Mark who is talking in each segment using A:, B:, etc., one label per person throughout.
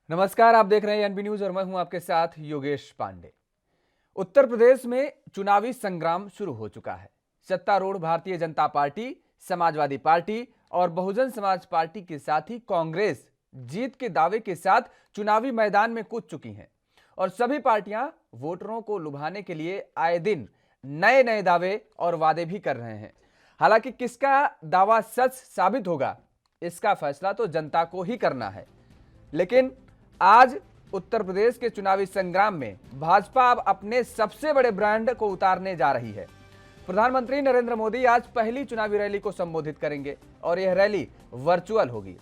A: नमस्कार, आप देख रहे हैं एनबी न्यूज और मैं हूं आपके साथ योगेश पांडे। उत्तर प्रदेश में चुनावी संग्राम शुरू हो चुका है। सत्तारूढ़ भारतीय जनता पार्टी, समाजवादी पार्टी और बहुजन समाज पार्टी के साथ ही कांग्रेस जीत के दावे के साथ चुनावी मैदान में कूद चुकी हैं और सभी पार्टियां वोटरों को लुभाने के लिए आए दिन नए नए दावे और वादे भी कर रहे हैं। हालांकि किसका दावा सच साबित होगा, इसका फैसला तो जनता को ही करना है। लेकिन आज उत्तर प्रदेश के चुनावी संग्राम में भाजपा अब अपने सबसे बड़े ब्रांड को उतारने जा रही है। प्रधानमंत्री नरेंद्र मोदी आज पहली चुनावी रैली को संबोधित करेंगे और यह रैली वर्चुअल होगी।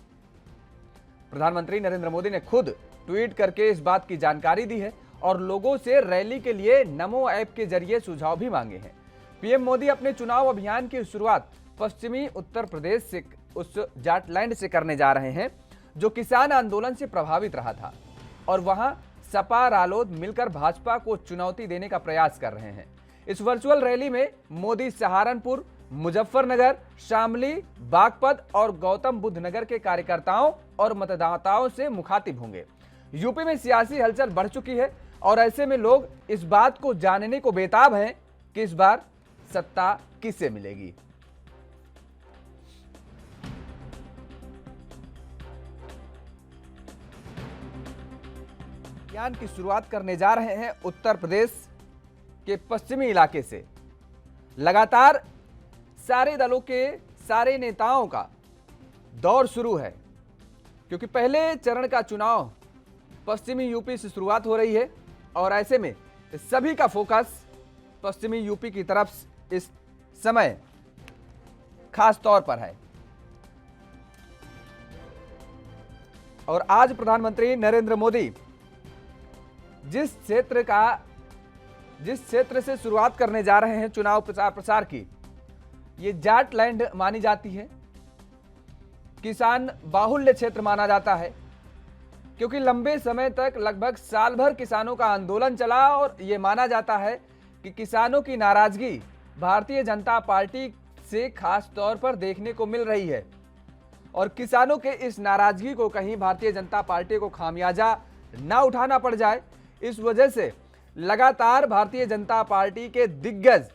A: प्रधानमंत्री नरेंद्र मोदी ने खुद ट्वीट करके इस बात की जानकारी दी है और लोगों से रैली के लिए नमो ऐप के जरिए सुझाव भी मांगे हैं। पीएम मोदी अपने चुनाव अभियान की शुरुआत पश्चिमी उत्तर प्रदेश से उस जाटलैंड से करने जा रहे हैं जो किसान आंदोलन से प्रभावित रहा था और वहां सपा रालोद मिलकर भाजपा को चुनौती देने का प्रयास कर रहे हैं। इस वर्चुअल रैली में मोदी सहारनपुर, मुजफ्फरनगर, शामली, बागपत और गौतम बुद्ध नगर के कार्यकर्ताओं और मतदाताओं से मुखातिब होंगे। यूपी में सियासी हलचल बढ़ चुकी है और ऐसे में लोग इस बात को जानने को बेताब हैं कि इस बार सत्ता किसे मिलेगी। अभियान की शुरुआत करने जा रहे हैं उत्तर प्रदेश के पश्चिमी इलाके से। लगातार सारे दलों के सारे नेताओं का दौर शुरू है क्योंकि पहले चरण का चुनाव पश्चिमी यूपी से शुरुआत हो रही है और ऐसे में सभी का फोकस पश्चिमी यूपी की तरफ इस समय खास तौर पर है। और आज प्रधानमंत्री नरेंद्र मोदी जिस क्षेत्र से शुरुआत करने जा रहे हैं चुनाव प्रचार की, ये जाटलैंड मानी जाती है। किसान बाहुल्य क्षेत्र माना जाता है क्योंकि लंबे समय तक लगभग साल भर किसानों का आंदोलन चला और ये माना जाता है कि किसानों की नाराजगी भारतीय जनता पार्टी से खास तौर पर देखने को मिल रही है और किसानों के इस नाराजगी को कहीं भारतीय जनता पार्टी को खामियाजा ना उठाना पड़ जाए, इस वजह से लगातार भारतीय जनता पार्टी के दिग्गज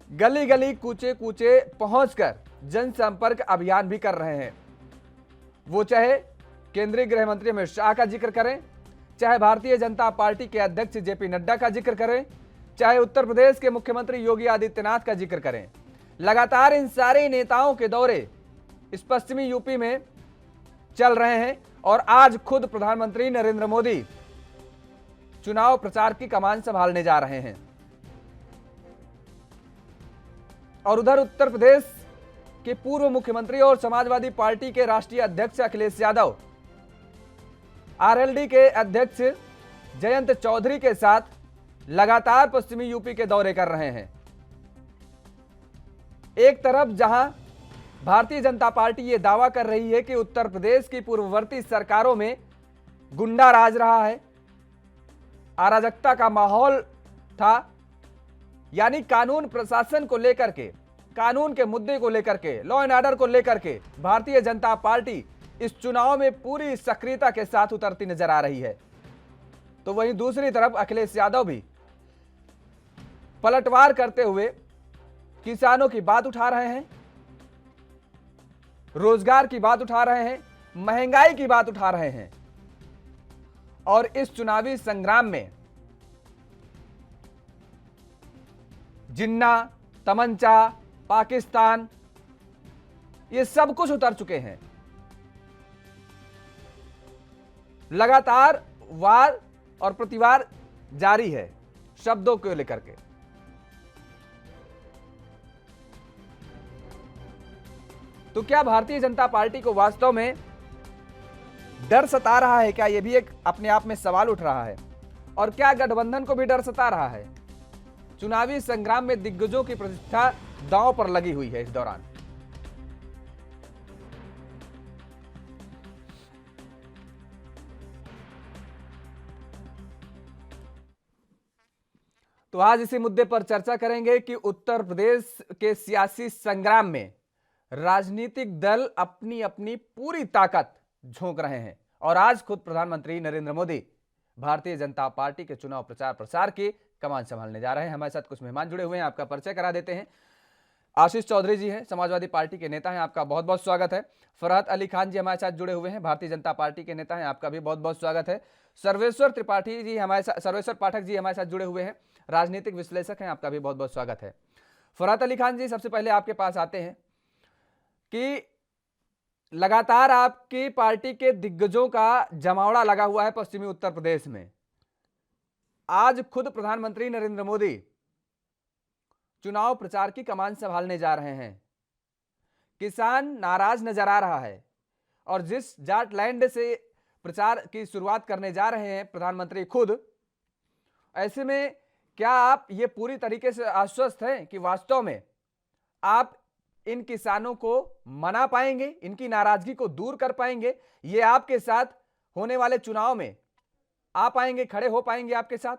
A: गली गली कूचे कूचे पहुंचकर जनसंपर्क अभियान भी कर रहे हैं। वो चाहे केंद्रीय गृह मंत्री अमित शाह का जिक्र करें, चाहे भारतीय जनता पार्टी के अध्यक्ष जेपी नड्डा का जिक्र करें, चाहे उत्तर प्रदेश के मुख्यमंत्री योगी आदित्यनाथ का जिक्र करें। लगातार इन सारे नेताओं के दौरे इस पश्चिमी यूपी में चल रहे हैं और आज खुद प्रधानमंत्री नरेंद्र मोदी चुनाव प्रचार की कमान संभालने जा रहे हैं। और उधर उत्तर प्रदेश के पूर्व मुख्यमंत्री और समाजवादी पार्टी के राष्ट्रीय अध्यक्ष अखिलेश यादव आरएलडी के अध्यक्ष जयंत चौधरी के साथ लगातार पश्चिमी यूपी के दौरे कर रहे हैं। एक तरफ जहां भारतीय जनता पार्टी ये दावा कर रही है कि उत्तर प्रदेश की पूर्ववर्ती सरकारों में गुंडा राज रहा है, अराजकता का माहौल था, यानी कानून प्रशासन को लेकर के, कानून के मुद्दे को लेकर के, लॉ एंड ऑर्डर को लेकर के भारतीय जनता पार्टी इस चुनाव में पूरी सक्रियता के साथ उतरती नजर आ रही है। तो वहीं दूसरी तरफ अखिलेश यादव भी पलटवार करते हुए किसानों की बात उठा रहे हैं, रोजगार की बात उठा रहे हैं, महंगाई की बात उठा रहे हैं और इस चुनावी संग्राम में जिन्ना, तमंचा, पाकिस्तान, ये सब कुछ उतर चुके हैं। लगातार वार और प्रतिवार जारी है शब्दों को लेकर के। तो क्या भारतीय जनता पार्टी को वास्तव में डर सता रहा है? क्या यह भी एक अपने आप में सवाल उठ रहा है। और क्या गठबंधन को भी डर सता रहा है? चुनावी संग्राम में दिग्गजों की प्रतिष्ठा दांव पर लगी हुई है इस दौरान। तो आज इसी मुद्दे पर चर्चा करेंगे कि उत्तर प्रदेश के सियासी संग्राम में राजनीतिक दल अपनी अपनी पूरी ताकत झोंक रहे हैं और आज खुद प्रधानमंत्री नरेंद्र मोदी भारतीय जनता पार्टी के चुनाव प्रचार प्रसार की कमान संभालने जा रहे हैं। हमारे साथ कुछ मेहमान जुड़े हुए हैं, आपका परिचय करा देते हैं। आशीष चौधरी जी हैं, समाजवादी पार्टी के नेता हैं, आपका बहुत बहुत स्वागत है। फरहत अली खान जी हमारे साथ जुड़े हुए हैं, भारतीय जनता पार्टी के नेता हैं, आपका भी बहुत बहुत स्वागत है। सर्वेश्वर त्रिपाठी जी हमारे साथ, सर्वेश्वर पाठक जी हमारे साथ जुड़े हुए हैं, राजनीतिक विश्लेषक हैं, आपका भी बहुत बहुत स्वागत है। फरहत अली खान जी, सबसे पहले आपके पास आते हैं कि लगातार आपकी पार्टी के दिग्गजों का जमावड़ा लगा हुआ है पश्चिमी उत्तर प्रदेश में। आज खुद प्रधानमंत्री नरेंद्र मोदी चुनाव प्रचार की कमान संभालने जा रहे हैं। किसान नाराज नजर आ रहा है और जिस जाटलैंड से प्रचार की शुरुआत करने जा रहे हैं प्रधानमंत्री खुद, ऐसे में क्या आप ये पूरी तरीके से आश्वस्त हैं कि वास्तव में आप इन किसानों को मना पाएंगे, इनकी नाराजगी को दूर कर पाएंगे, ये आपके साथ होने वाले चुनाव में आ पाएंगे, खड़े हो पाएंगे आपके साथ?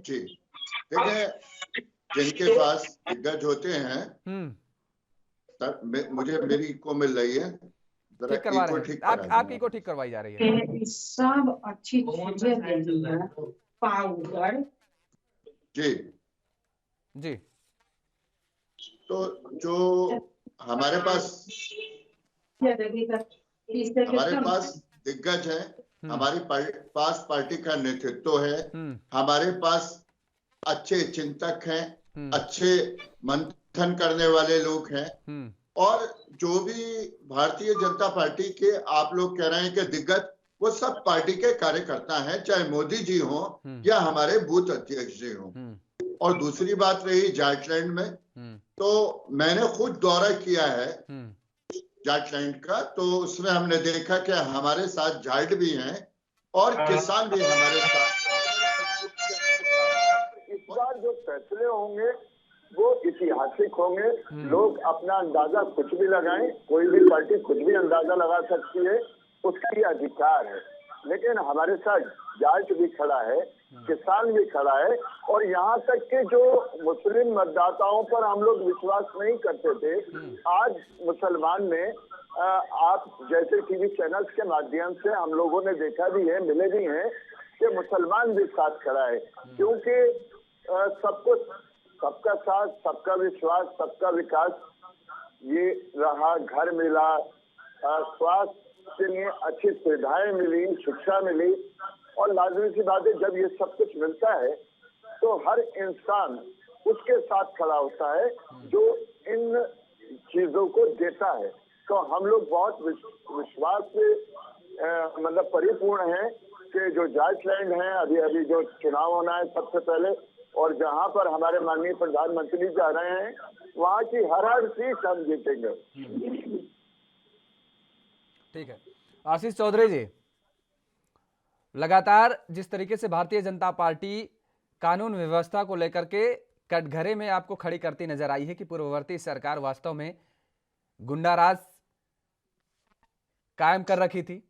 B: जी देखिए, जिनके पास दिग्गज होते हैं मुझे मेरी इको मिल रही है,
A: ठीक करवा रहे हैं। आपकी इको ठीक करवाई जा रही है।
C: सब अच्छी चीजें देनी है, पाउडर।
B: जी
A: जी,
B: तो जो हमारे पास दिग्गज है, हमारे पास पार्टी का नेतृत्व है, हमारे पास अच्छे चिंतक हैं, अच्छे मंथन करने वाले लोग हैं, और जो भी भारतीय जनता पार्टी के आप लोग कह रहे हैं कि दिग्गज, वो सब पार्टी के कार्यकर्ता हैं, चाहे मोदी जी हो या हमारे बूथ अध्यक्ष जी हो। और दूसरी बात रही जाटलैंड में, तो मैंने खुद दौरा किया है जाटलैंड का, तो उसमें हमने देखा कि हमारे साथ जाट भी हैं और किसान भी हमारे साथ। इस बार जो फैसले होंगे वो ऐतिहासिक होंगे। लोग अपना अंदाजा कुछ भी लगाएं, कोई भी पार्टी कुछ भी अंदाजा लगा सकती है, उसका ये अधिकार है। लेकिन हमारे साथ जाट भी खड़ा है, किसान भी खड़ा है, और यहाँ तक कि जो मुस्लिम मतदाताओं पर हम लोग विश्वास नहीं करते थे, आज मुसलमान ने, आप जैसे टीवी चैनल्स के माध्यम से हम लोगों ने देखा भी है, मिले भी हैं, कि मुसलमान भी साथ खड़ा है। क्योंकि सबको, सबका साथ, सबका विश्वास, सबका विकास, ये रहा। घर मिला, स्वास्थ्य के लिए अच्छी सुविधाएं मिली, शिक्षा मिली, और लाजमी सी बात है, जब ये सब कुछ मिलता है तो हर इंसान उसके साथ खड़ा होता है जो इन चीजों को देता है। तो हम लोग बहुत विश्वास से मतलब परिपूर्ण हैं कि जो जाटलैंड है, अभी जो चुनाव होना है सबसे पहले, और जहां पर हमारे माननीय प्रधानमंत्री जा रहे हैं, वहां की हर सीट हम जीतेंगे।
A: ठीक है। आशीष चौधरी जी, लगातार जिस तरीके से भारतीय जनता पार्टी कानून व्यवस्था को लेकर के कटघरे में आपको खड़ी करती नजर आई है कि पूर्ववर्ती सरकार वास्तव में गुंडाराज कायम कर रखी थी,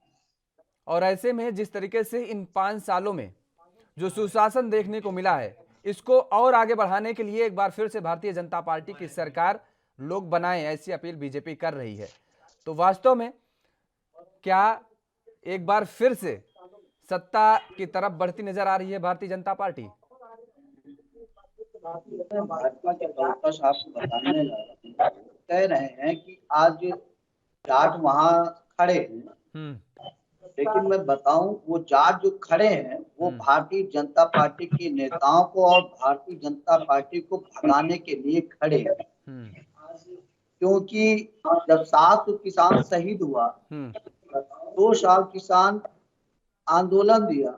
A: और ऐसे में जिस तरीके से इन 5 सालों में जो सुशासन देखने को मिला है, इसको और आगे बढ़ाने के लिए एक बार फिर से भारतीय जनता पार्टी की सरकार लोग बनाए, ऐसी अपील बीजेपी कर रही है। तो वास्तव में क्या एक बार फिर से सत्ता की तरफ बढ़ती नजर आ रही है भारतीय जनता पार्टी?
D: भाजपा के प्रवक्ता साहब बताने कह रहे हैं कि आज जाट वहाँ खड़े हैं, लेकिन मैं बताऊं, वो जाट जो खड़े हैं वो भारतीय जनता पार्टी के नेताओं को और भारतीय जनता पार्टी को भगाने के लिए खड़े हैं। क्योंकि जब 7 किसान शहीद हुआ, 2 साल किसान आंदोलन दिया,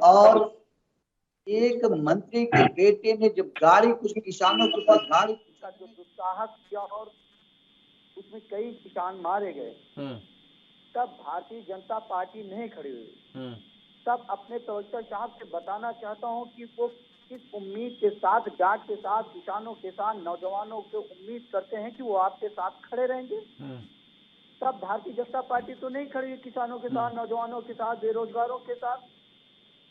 D: और एक मंत्री के बेटे ने जब गाड़ी, कुछ किसानों के पास गाड़ी का जो दुस्साहस किया और उसमें कई किसान मारे गए, तब भारतीय जनता पार्टी नहीं खड़ी हुई। तब अपने प्रवक्ता साहब से बताना चाहता हूं कि वो किस उम्मीद के साथ, जाट के साथ, किसानों के साथ, नौजवानों को उम्मीद करते हैं कि वो आपके साथ खड़े रहेंगे। तब भारतीय जनता पार्टी तो नहीं खड़ी हुई किसानों के साथ, नौजवानों के साथ, बेरोजगारों के साथ।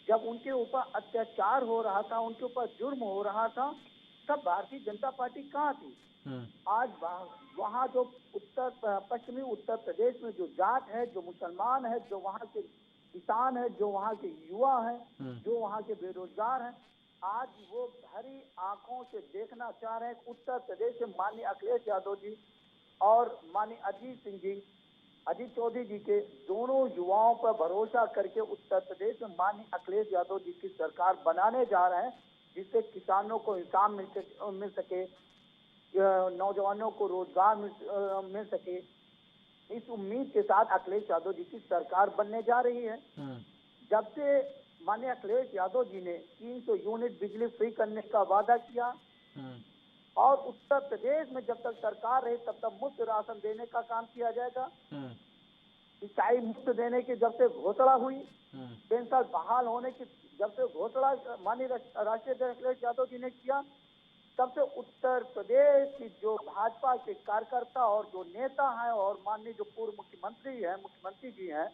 D: जब उनके ऊपर अत्याचार हो रहा था, उनके ऊपर जुर्म हो रहा था, तब भारतीय जनता पार्टी कहाँ थी? आज
E: वहाँ जो पश्चिमी उत्तर प्रदेश में जो जाट है, जो मुसलमान है, जो वहाँ के किसान है, जो वहाँ के युवा हैं, जो वहाँ के बेरोजगार हैं, आज वो भरी आंखों से देखना चाह रहे हैं। उत्तर प्रदेश से माननीय अखिलेश यादव जी और माननीय अजीत चौधरी जी के दोनों युवाओं पर भरोसा करके उत्तर प्रदेश में माननीय अखिलेश यादव जी की सरकार बनाने जा रहे हैं, जिससे किसानों को इंसाफ मिल सके, नौजवानों को रोजगार मिल सके। इस उम्मीद के साथ अखिलेश यादव जी की सरकार बनने जा रही है। जब से माननीय अखिलेश यादव जी ने 300 यूनिट बिजली फ्री करने का वादा किया और उत्तर प्रदेश में जब तक सरकार रहे तब तक मुफ्त राशन देने का काम किया जाएगा। सिंचाई मुफ्त देने की जब से घोषणा हुई, पेंशन बहाल होने की जब से घोषणा माननीय राष्ट्रीय अध्यक्ष अखिलेश यादव जी ने किया, तब से उत्तर प्रदेश की जो भाजपा के कार्यकर्ता और जो नेता हैं और माननीय जो पूर्व मुख्यमंत्री जी हैं,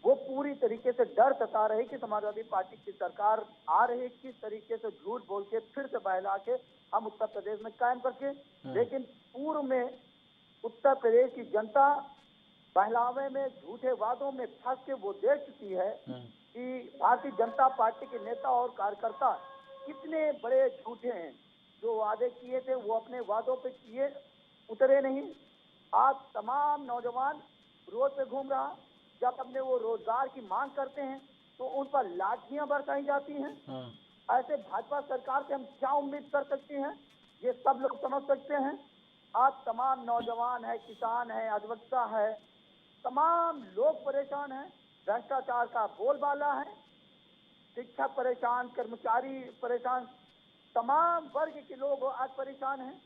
E: वो पूरी तरीके से डर सता रहे कि समाजवादी पार्टी की सरकार आ रही है, किस तरीके से झूठ बोल के फिर से बहला के हम उत्तर प्रदेश में कायम करके। लेकिन पूर्व में उत्तर प्रदेश की जनता बहलावे में, झूठे वादों में फंस के वो देख चुकी है कि भारतीय जनता पार्टी के नेता और कार्यकर्ता कितने बड़े झूठे हैं। जो वादे किए थे वो अपने वादों पे किए उतरे नहीं। आज तमाम नौजवान रोड पे घूम रहा, जब अपने वो रोजगार की मांग करते हैं तो उन पर लाठियां बरसाई जाती हैं। ऐसे भाजपा सरकार से हम क्या उम्मीद कर सकते हैं, ये सब लोग समझ सकते हैं। आज तमाम नौजवान है, किसान है, अधिवक्ता है, तमाम लोग परेशान हैं। भ्रष्टाचार का बोलबाला है, शिक्षक परेशान, कर्मचारी परेशान, तमाम वर्ग के लोग आज परेशान हैं।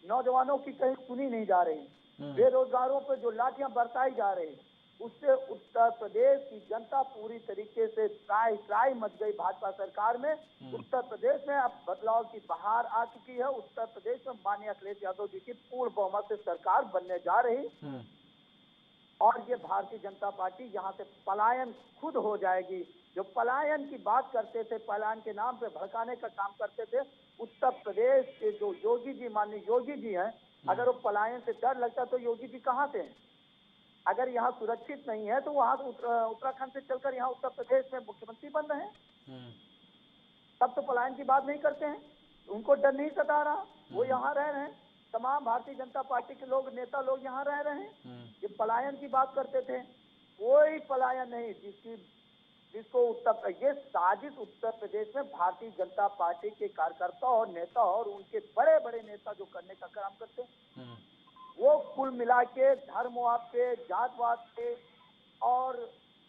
E: नौजवानों की कहीं सुनी नहीं जा रही, बेरोजगारों पर जो लाठियां बरसाई जा रही, उससे उत्तर प्रदेश की जनता पूरी तरीके से त्राई मच गई भाजपा सरकार में। उत्तर प्रदेश में अब बदलाव की बहार आ चुकी है। उत्तर प्रदेश में माननीय अखिलेश यादव जी की पूर्ण बहुमत से सरकार बनने जा रही और ये भारतीय जनता पार्टी यहाँ से पलायन खुद हो जाएगी। जो पलायन की बात करते थे, पलायन के नाम पे भड़काने का काम करते थे, उत्तर प्रदेश के जो योगी जी, माननीय योगी जी हैं, अगर वो पलायन से डर लगता तो योगी जी कहाँ से हैं? अगर यहाँ सुरक्षित नहीं है तो वहां उत्तराखंड से चलकर यहाँ उत्तर प्रदेश में मुख्यमंत्री बन रहे हैं। तब तो पलायन की बात नहीं करते हैं, उनको डर नहीं सता रहा, वो यहाँ रह रहे हैं। तमाम भारतीय जनता पार्टी के लोग, नेता लोग यहाँ रह रहे हैं। ये पलायन की बात करते थे, कोई पलायन नहीं। जिसको ये साजिश उत्तर प्रदेश में भारतीय जनता पार्टी के कार्यकर्ता और नेता और उनके बड़े बड़े नेता जो करने का काम करते हैं, वो कुल मिला के धर्मवाद पे, जातवाद पे और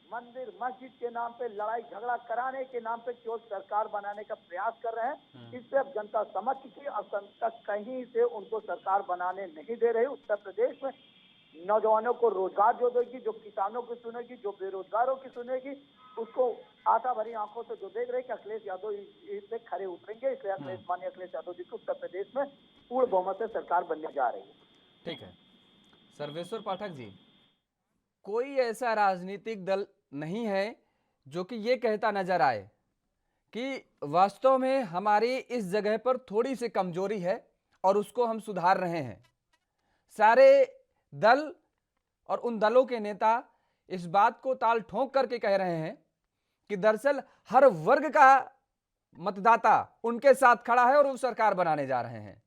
E: मंदिर मस्जिद के नाम पे लड़ाई झगड़ा कराने के नाम पे केवल सरकार बनाने का प्रयास कर रहे हैं। इससे अब जनता समझ चुकी, अब जनता कहीं से उनको सरकार बनाने नहीं दे रही। उत्तर प्रदेश में नौजवानों को रोजगार जो देगी, जो किसानों की सुनेगी, जो बेरोजगारों की सुनेगी, उसको आशा भरी आंखों से जो देख रहे कि अखिलेश यादव इससे खड़े उतरेंगे। इसलिए माननीय अखिलेश यादव जी को उत्तर प्रदेश में पूर्ण बहुमत से सरकार बनने जा रही है।
A: ठीक है सर्वेश्वर पाठक जी, कोई ऐसा राजनीतिक दल नहीं है जो कि ये कहता नजर आए कि वास्तव में हमारी इस जगह पर थोड़ी सी कमजोरी है और उसको हम सुधार रहे हैं। सारे दल और उन दलों के नेता इस बात को ताल ठोंक करके कह रहे हैं कि दरअसल हर वर्ग का मतदाता उनके साथ खड़ा है और वो सरकार बनाने जा रहे हैं।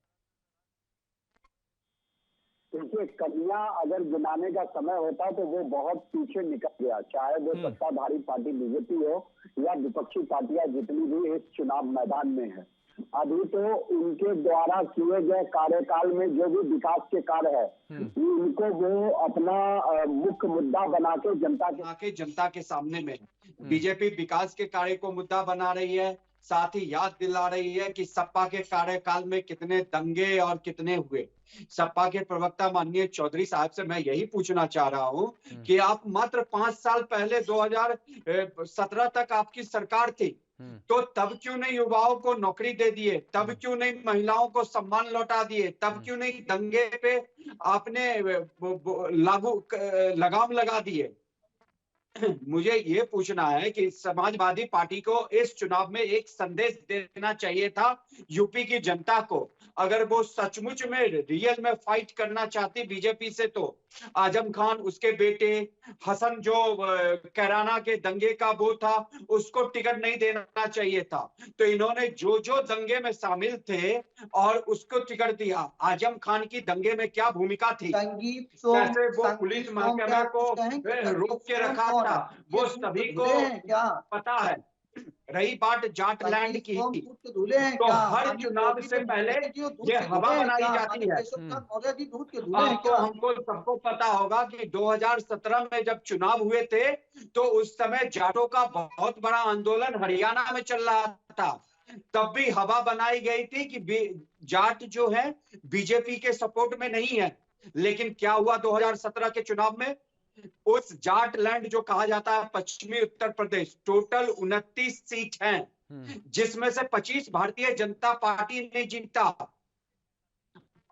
F: देखिए, कमियां अगर गिनाने का समय होता तो वो बहुत पीछे निकल गया, चाहे वो सत्ताधारी पार्टी बीजेपी हो या विपक्षी पार्टियां जितनी भी इस चुनाव मैदान में है। अभी तो उनके द्वारा किए गए कार्यकाल में जो भी विकास के कार्य है, उनको वो अपना मुख्य मुद्दा बना के जनता के सामने में बीजेपी विकास के कार्य को मुद्दा बना रही है। साथ ही याद दिला रही है कि सपा के कार्यकाल में कितने दंगे और कितने हुए। सपा के प्रवक्ता माननीय चौधरी साहब से मैं यही पूछना चाह रहा हूं कि आप मात्र 5 साल पहले 2017 तक आपकी सरकार थी, तो तब क्यों नहीं युवाओं को नौकरी दे दिए? तब क्यों नहीं महिलाओं को सम्मान लौटा दिए? तब क्यों नहीं दंगे पे आपने लगाम लगा दिए?
G: मुझे ये पूछना है कि समाजवादी पार्टी को इस चुनाव में एक संदेश देना चाहिए था यूपी की जनता को। अगर वो सचमुच में रियल में फाइट करना चाहती बीजेपी से, तो आजम खान, उसके बेटे हसन जो कैराना के दंगे का वो था, उसको टिकट नहीं देना चाहिए था। तो इन्होंने जो जो दंगे में शामिल थे और उसको टिकट दिया। आजम खान की दंगे में क्या भूमिका थी, कैसे वो पुलिस महकमे को रोक के रखा था, वो सभी को पता है। रही बात जाट लैंड की, तो हर चुनाव से पहले ये हवा बनाई जाती है। तो हमको सबको पता होगा कि 2017 में जब चुनाव हुए थे, तो उस समय जाटों का बहुत बड़ा आंदोलन हरियाणा में चल रहा था। तब भी हवा बनाई गई थी कि जाट जो है बीजेपी के सपोर्ट में नहीं है। लेकिन क्या हुआ 2017 के चुनाव में? उस जाट लैंड जो कहा जाता है पश्चिमी उत्तर प्रदेश, टोटल 29 सीट हैं, जिसमें से 25 भारतीय जनता पार्टी ने जीता।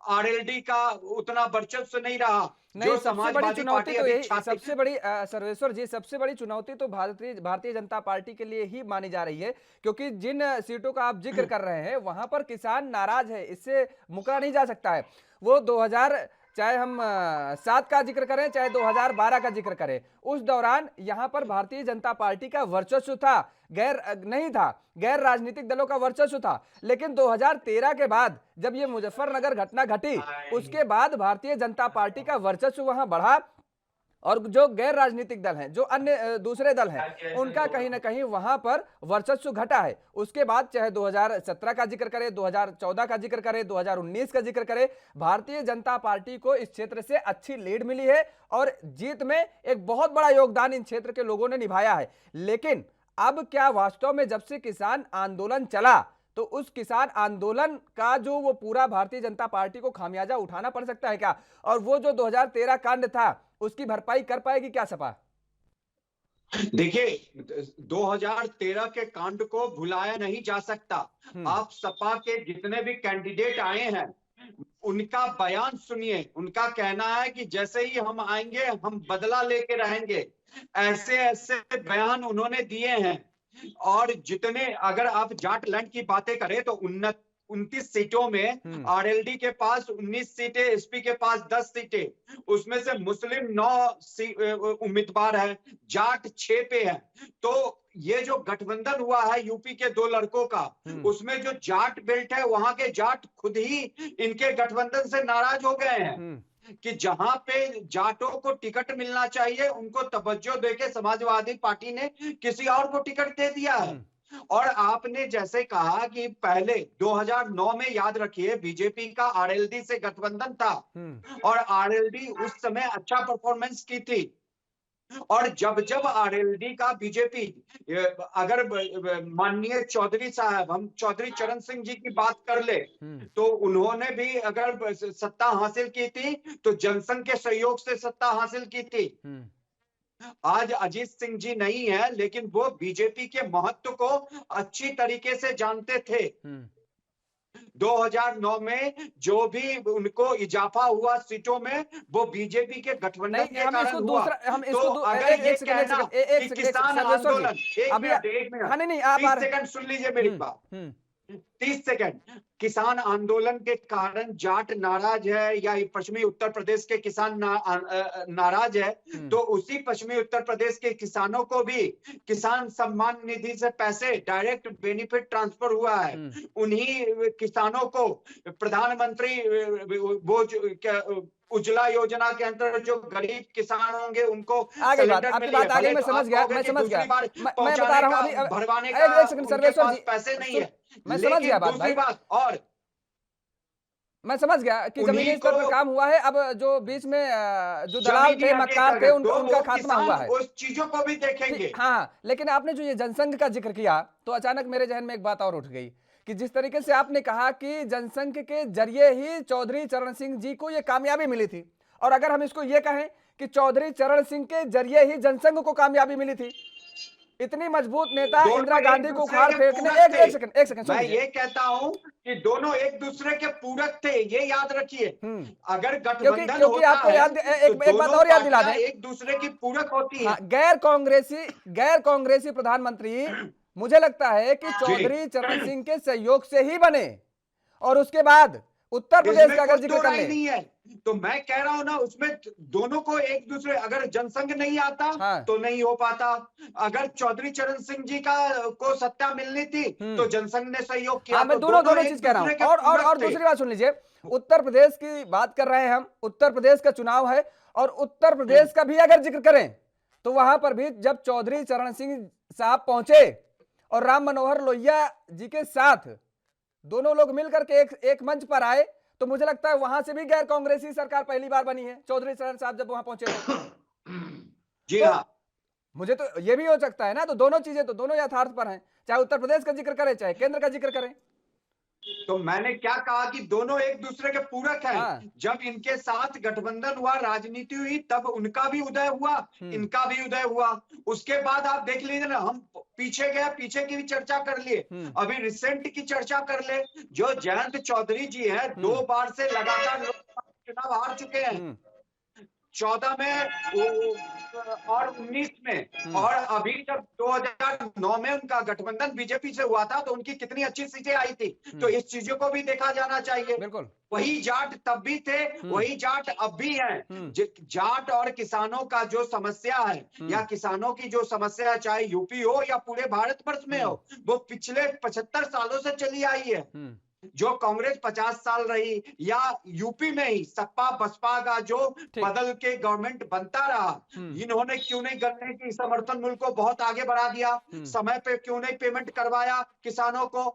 G: आरएलडी का उतना वर्चस्व नहीं रहा।
A: नहीं, सबसे बड़ी चुनौती तो यही, सबसे बड़ी सर्वेश्वर जी, सबसे बड़ी चुनौती तो भारतीय जनता पार्टी के लिए ही मानी जा रही है, क्योंकि जिन सीटों का आप जिक्र कर रहे हैं वहां पर किसान नाराज है, इससे मुकरा नहीं जा सकता है। वो 2000 चाहे हम 7 का जिक्र करें, चाहे 2012 का जिक्र करें, उस दौरान यहां पर भारतीय जनता पार्टी का वर्चस्व था, गैर राजनीतिक दलों का वर्चस्व था। लेकिन 2013 के बाद जब ये मुजफ्फरनगर घटना घटी, उसके बाद भारतीय जनता पार्टी का वर्चस्व वहां बढ़ा, और जो गैर राजनीतिक दल हैं, जो अन्य दूसरे दल हैं, उनका कहीं ना कहीं वहां पर वर्चस्व घटा है। उसके बाद चाहे 2017 का जिक्र करें, 2014 का जिक्र करें, 2019 का जिक्र करें, भारतीय जनता पार्टी को इस क्षेत्र से अच्छी लीड मिली है और जीत में एक बहुत बड़ा योगदान इन क्षेत्र के लोगों ने निभाया है। लेकिन अब क्या वास्तव में जब से किसान आंदोलन चला, तो उस किसान आंदोलन का जो वो पूरा भारतीय जनता पार्टी को खामियाजा उठाना पड़ सकता है क्या? और वो जो 2013 कांड था, उसकी भरपाई कर पाएगी क्या सपा?
G: देखिए, 2013 के कांड को भुलाया नहीं जा सकता। आप सपा के जितने भी कैंडिडेट आए हैं, उनका बयान सुनिए। उनका कहना है कि जैसे ही हम आएंगे हम बदला लेके रहेंगे, ऐसे ऐसे बयान उन्होंने दिए हैं। और जितने, अगर आप जाट लैंड की बातें करें तो 29 सीटों में आरएलडी के पास 19 सीटें, एसपी के पास 10 सीटें, उसमें से मुस्लिम 9 उम्मीदवार है, जाट 6 पे है। तो ये जो गठबंधन हुआ है यूपी के 2 लड़कों का, उसमें जो जाट बेल्ट है, वहां के जाट खुद ही इनके गठबंधन से नाराज हो गए हैं कि जहां पे जाटों को टिकट मिलना चाहिए, उनको तवज्जो देके समाजवादी पार्टी ने किसी और को टिकट दे दिया है। और आपने जैसे कहा कि पहले 2009 में, याद रखिए, बीजेपी का आरएलडी से गठबंधन था और आरएलडी उस समय अच्छा परफॉर्मेंस की थी। और जब जब आरएलडी का बीजेपी, अगर माननीय चौधरी साहब, हम चौधरी चरण सिंह जी की बात कर ले, तो उन्होंने भी अगर सत्ता हासिल की थी तो जनसंघ के सहयोग से सत्ता हासिल की थी। आज अजीत सिंह जी नहीं है, लेकिन वो बीजेपी के महत्व को अच्छी तरीके से जानते थे। 2009 में जो भी उनको इजाफा हुआ सीटों में, वो बीजेपी के गठबंधन के कारण हुआ। तो अगर ये कहना कि किसान आंदोलन, 30 सेकंड सुन लीजिए मेरी बात, 30 सेकंड, किसान आंदोलन के कारण जाट नाराज है या पश्चिमी उत्तर प्रदेश के किसान नाराज है, तो उसी पश्चिमी उत्तर प्रदेश के किसानों को भी किसान सम्मान निधि से पैसे डायरेक्ट बेनिफिट ट्रांसफर हुआ है। उन्हीं किसानों को प्रधानमंत्री वो उज्ज्वला योजना के अंतर्गत जो गरीब किसान होंगे उनको
A: आपकी बात आगे मैं समझ गया। मैं बता रहा हूँ अभी,
G: भरवाने का
A: सर्वेश्वर जी
G: पैसे नहीं है।
A: मैं समझ गया बात भाई,
G: और
A: मैं समझ गया कि जमीनी स्तर पर काम हुआ है। अब जो बीच में जो दलाल थे, मक्कार थे, उनका खात्मा हुआ है।
G: उस चीजों को भी देखेंगे।
A: हाँ, लेकिन आपने जो ये जनसंघ का जिक्र किया, तो अचानक मेरे जहन में एक बात और उठ गई कि जिस तरीके से आपने कहा कि जनसंघ के जरिए ही चौधरी चरण सिंह जी को ये कामयाबी मिली थी, और अगर हम इसको ये कहें कि चौधरी चरण सिंह के जरिए ही जनसंघ को कामयाबी मिली थी, इतनी मजबूत नेता
G: दोनों
A: इंदिरा
G: एक
A: गांधी को
G: दूसरे
A: उखाड़
G: के
A: फेंकने,
G: पूरक थे।
A: एक सेकंड
G: मैं
A: सुनिए।
G: ये कहता हूं कि दोनों एक दूसरे के पूरक थे, ये याद रखिए। अगर गठबंधन
A: क्योंकि
G: होता
A: आपको
G: है
A: याद,
G: तो
A: एक बात
G: दोनों
A: और याद दिला
G: पार्टियां
A: दें।
G: एक दूसरे की पूरक होती है।
A: हाँ, गैर कांग्रेसी प्रधानमंत्री मुझे लगता है कि चौधरी चरण सिंह के सहयोग से ही बने। और उसके बाद उत्तर प्रदेश
G: इसमें
A: का अगर
G: कोई
A: जिक्र
G: दो
A: कर
G: राय
A: लें,
G: नहीं है। तो मैं कह रहा हूं ना, उसमें दोनों को एक दूसरे, अगर जनसंघ नहीं आता
A: हाँ।
G: तो नहीं हो पाता। अगर चौधरी चरण सिंह जी को सत्ता मिलनी थी तो जनसंघ ने सहयोग किया।
A: हाँ, मैं
G: तो
A: दोनों
G: एक
A: चीज कह रहा
G: दूसरे के
A: हूं। और
G: पूरक थे।
A: दूसरी बात सुन लीजिए, उत्तर प्रदेश की बात कर रहे हैं हम, उत्तर प्रदेश का चुनाव है, और उत्तर प्रदेश का भी अगर जिक्र करें तो वहां पर भी जब चौधरी चरण सिंह साहब पहुंचे और राम मनोहर लोहिया जी के साथ दोनों लोग मिलकर के एक मंच पर आए, तो मुझे लगता है वहां से भी गैर कांग्रेसी सरकार पहली बार बनी है, चौधरी चरण साहब जब वहां पहुंचे तो।
G: जी
A: तो
G: हाँ,
A: मुझे तो ये भी हो सकता है ना, तो दोनों चीजें तो दोनों यथार्थ पर हैं, चाहे उत्तर प्रदेश का जिक्र करें चाहे केंद्र का जिक्र करें।
G: तो मैंने क्या कहा कि दोनों एक दूसरे के पूरक हैं।
A: हाँ।
G: जब इनके साथ गठबंधन हुआ, राजनीति हुई, तब उनका भी उदय हुआ, इनका भी उदय हुआ। उसके बाद आप देख लीजिए ना, हम पीछे गए, पीछे की भी चर्चा कर लिए, अभी रिसेंट की चर्चा कर ले। जो जयंत चौधरी जी हैं, 2 बार से लगातार लोकसभा चुनाव हार चुके हैं, 14 में और 19 में। और अभी जब 2009 में उनका गठबंधन बीजेपी से हुआ था तो उनकी कितनी अच्छी सीटें आई थी। तो इस चीजों को भी देखा जाना चाहिए।
A: बिल्कुल।
G: वही जाट तब भी थे, वही जाट अब भी हैं। जाट और किसानों का जो समस्या है, या किसानों की जो समस्या है, चाहे यूपी हो या पूरे भारतवर्ष में हो, वो पिछले 75 सालों से चली आई है। जो कांग्रेस 50 साल रही, या यूपी में ही सपा बसपा का जो बदल के गवर्नमेंट बनता रहा, इन्होंने क्यों नहीं गन्ने की समर्थन मूल्य को बहुत आगे बढ़ा दिया, समय पे क्यों नहीं पेमेंट करवाया किसानों को।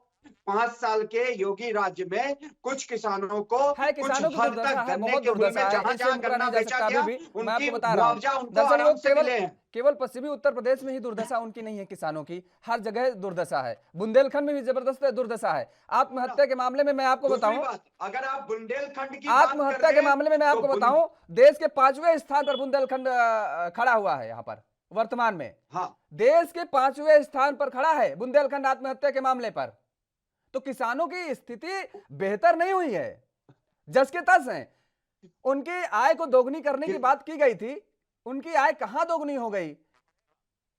G: 5 साल के योगी राज्य में कुछ किसानों को
A: है,
G: कुछ
A: किसानों की
G: हद
A: दुर्दशा
G: तक
A: है,
G: गन्ने
A: बहुत
G: के मूल्य
A: दुर्दशा
G: में
A: है,
G: जहां
A: इसे
G: जहां
A: मुकरा
G: गन्ना
A: नहीं जा
G: बेचा
A: सकता
G: गया,
A: अभी भी। मैं
G: उनकी
A: आपको बता रहा हूं,
G: मुआवजा उनको
A: दरअसल
G: आराम
A: लोग
G: से मिले हैं।
A: केवल पश्चिमी उत्तर प्रदेश में ही दुर्दशा उनकी नहीं है, किसानों की हर जगह दुर्दशा है। बुंदेलखंड में भी जबरदस्त दुर्दशा है। आत्महत्या के मामले में मैं आपको बताऊं,
G: अगर आप बुंदेलखंड की
A: आत्महत्या के मामले में मैं आपको बताऊं, देश के 5वें स्थान पर बुंदेलखंड खड़ा हुआ है यहाँ पर वर्तमान में।
G: हाँ,
A: देश के 5वें स्थान पर खड़ा है बुंदेलखंड आत्महत्या के मामले पर। तो किसानों की स्थिति बेहतर नहीं हुई है, जस के तस हैं। उनकी आय को दोगुनी करने की बात की गई थी, उनकी आय कहां दोगुनी हो गई?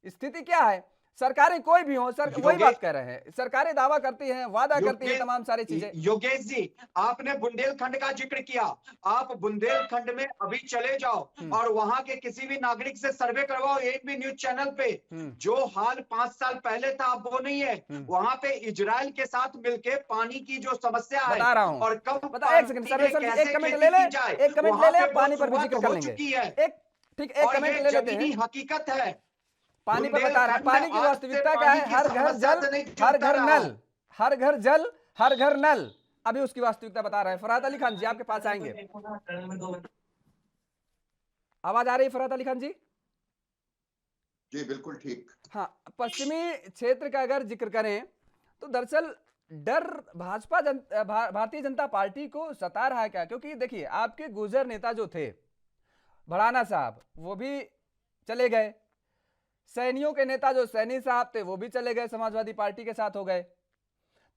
A: स्थिति क्या है? सरकारें कोई भी हो, वही बात कर रहे हैं, सरकारें दावा करती हैं, वादा करती हैं तमाम सारी चीजें।
G: योगेश जी, आपने बुंदेलखंड का जिक्र किया, आप बुंदेलखंड में अभी चले जाओ और वहां के किसी भी नागरिक से सर्वे करवाओ, एक भी न्यूज चैनल पे। जो हाल 5 साल पहले था अब वो नहीं है। वहां पे इजराइल के साथ मिलके पानी की जो समस्या है,
A: बता रहा हूं,
G: और कब
A: बता, एक सेकंड एक कमेंट ले ले, एक कमेंट ले ले, पानी पर भी जिक्र कर लेंगे। एक ठीक, एक कमेंट ले लेते हैं।
G: हकीकत है,
A: पानी पर बता रहा है, पानी की वास्तविकता क्या है? हर घर जल, हर घर नल, हर घर जल, हर घर नल। अभी उसकी वास्तविकता बता रहे हैं। फरहाद अली खान जी आपके पास आएंगे। आवाज आ रही है फरहाद अली खान जी?
B: जी बिल्कुल ठीक।
A: हाँ, पश्चिमी क्षेत्र का अगर जिक्र करें तो दरअसल डर भारतीय जनता पार्टी को सता रहा है क्या? क्योंकि देखिए, आपके गुजर नेता जो थे भड़ाना साहब, वो भी चले गए। सैनियों के नेता जो सैनी साहब थे वो भी चले गए, समाजवादी पार्टी के साथ हो गए।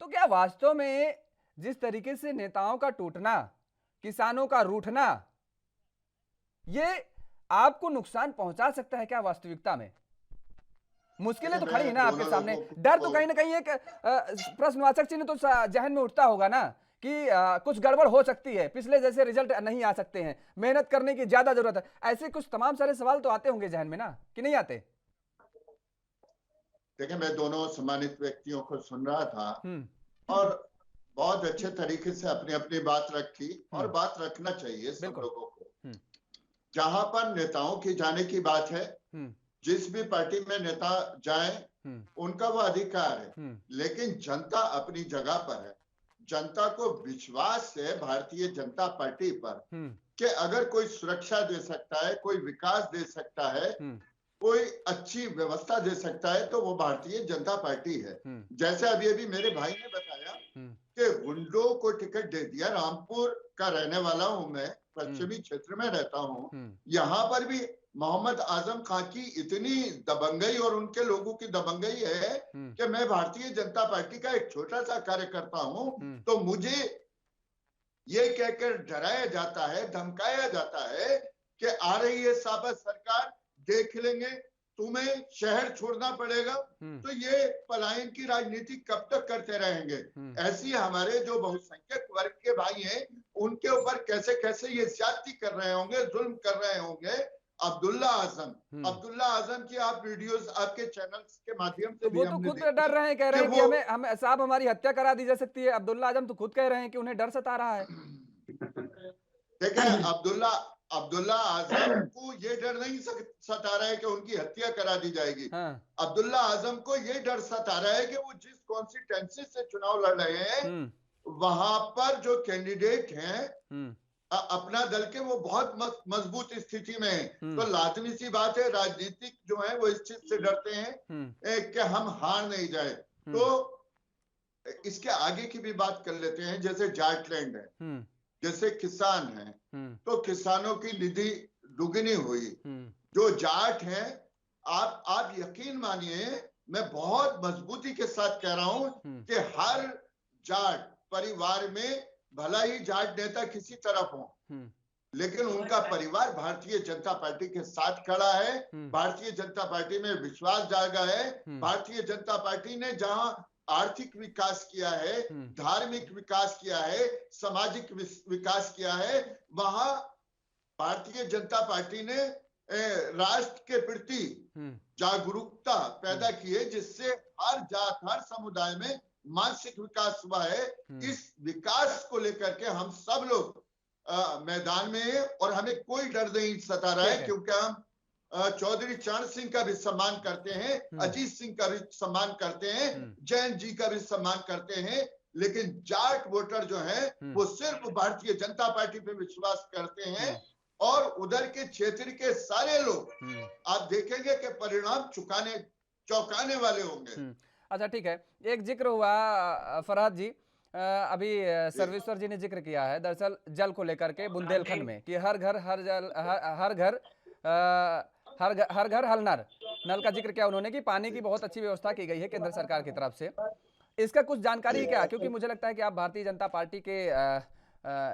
A: तो क्या वास्तव में जिस तरीके से नेताओं का टूटना, किसानों का रूठना, ये आपको नुकसान पहुंचा सकता है क्या वास्तविकता में? मुश्किलें तो खड़ी है ना आपके सामने। डर तो कहीं ना कहीं एक प्रश्नवाचक चिन्ह तो जहन में उठता होगा ना कि कुछ गड़बड़ हो सकती है, पिछले जैसे रिजल्ट नहीं आ सकते हैं, मेहनत करने की ज्यादा जरूरत है, ऐसे कुछ तमाम सारे सवाल तो आते होंगे जहन में ना, कि नहीं आते?
B: देखिए, मैं दोनों सम्मानित व्यक्तियों को सुन रहा था और बहुत अच्छे तरीके से अपनी अपनी बात रखी, और बात रखना चाहिए सब लोगों को। जहां पर नेताओं की जाने की बात है, जिस भी पार्टी में नेता जाए उनका वो अधिकार है, लेकिन जनता अपनी जगह पर है। जनता को विश्वास है भारतीय जनता पार्टी पर कि अगर कोई सुरक्षा दे सकता है, कोई विकास दे सकता है, कोई अच्छी व्यवस्था दे सकता है, तो वो भारतीय जनता पार्टी है। जैसे अभी अभी मेरे भाई ने बताया कि गुंडों को टिकट दे दिया। रामपुर का रहने वाला हूं मैं, पश्चिमी क्षेत्र में रहता हूं, यहाँ पर भी मोहम्मद आजम खां की इतनी दबंगई और उनके लोगों की दबंगई है कि मैं भारतीय जनता पार्टी का एक छोटा सा कार्यकर्ता हूं, तो मुझे ये कहकर डराया जाता है, धमकाया जाता है कि आ रही है साबत सरकार, देख लेंगे, तुम्हें शहर छोड़ना पड़ेगा। तो ये पलायन की राजनीति कब तक करते रहेंगे? ऐसी हमारे जो बहुसंख्यक वर्ग के भाई हैं, उनके ऊपर कैसे कैसे ये ज्यादती कर रहे होंगे, जुल्म कर रहे होंगे। अब्दुल्ला आजम की आप वीडियोस आपके चैनल्स के माध्यम से
A: तो वो तो खुद डर रहे हैं, कह रहे हैं कि हमें साहब हमारी हत्या करा दी जा सकती है। अब्दुल्ला आजम तो खुद कह रहे हैं कि उन्हें डर सता रहा है।
B: देखिए, अब्दुल्ला आजम को ये डर नहीं सता रहा है कि उनकी हत्या करा दी जाएगी। अब्दुल्ला आजम को ये डर सता रहा है कि वो जिस कॉन्स्टिट्यूएंसी से चुनाव लड़ रहे हैं, वहां पर जो कैंडिडेट हैं अपना दल के, वो बहुत मजबूत स्थिति में है। तो लाजमी सी बात है, राजनीतिक जो है वो इस चीज से डरते हैं कि हम हार नहीं जाए। तो इसके आगे की भी बात कर लेते हैं। जैसे जाटलैंड है, जैसे किसान है, तो किसानों की निधि दुगनी हुई। जो जाट हैं, आप यकीन मानिए, मैं बहुत मजबूती के साथ कह रहा हूं कि हर जाट परिवार में, भला ही जाट नेता किसी तरफ हो, लेकिन उनका परिवार भारतीय जनता पार्टी के साथ खड़ा है। भारतीय जनता पार्टी में विश्वास जागा है। भारतीय जनता पार्टी ने जहां आर्थिक विकास किया है, धार्मिक विकास किया है, सामाजिक विकास किया है, वहां भारतीय जनता पार्टी ने राष्ट्र के प्रति जागरूकता पैदा की है, जिससे हर जात, हर समुदाय में मानसिक विकास हुआ है। इस विकास को लेकर के हम सब लोग मैदान में हैं और हमें कोई डर नहीं सता रहा है, क्योंकि हम चौधरी चरण सिंह का भी सम्मान करते हैं, अजीत सिंह का भी सम्मान करते हैं, जैन जी का भी सम्मान करते हैं। लेकिन जाट वोटर जो है वो सिर्फ भारतीय जनता पार्टी पे विश्वास करते हैं, और उधर के क्षेत्र के सारे लोग आप देखेंगे कि परिणाम चौंकाने वाले होंगे।
A: अच्छा, ठीक है। एक जिक्र हुआ फरहाद जी, अभी सर्वेश्वर जी ने जिक्र किया है दरअसल जल को लेकर के बुंदेलखंड में, कि हर घर हर नल का जिक्र किया उन्होंने, कि पानी की बहुत अच्छी व्यवस्था की गई है केंद्र सरकार की तरफ से। इसका कुछ जानकारी क्या? क्योंकि मुझे लगता है कि आप भारतीय जनता पार्टी के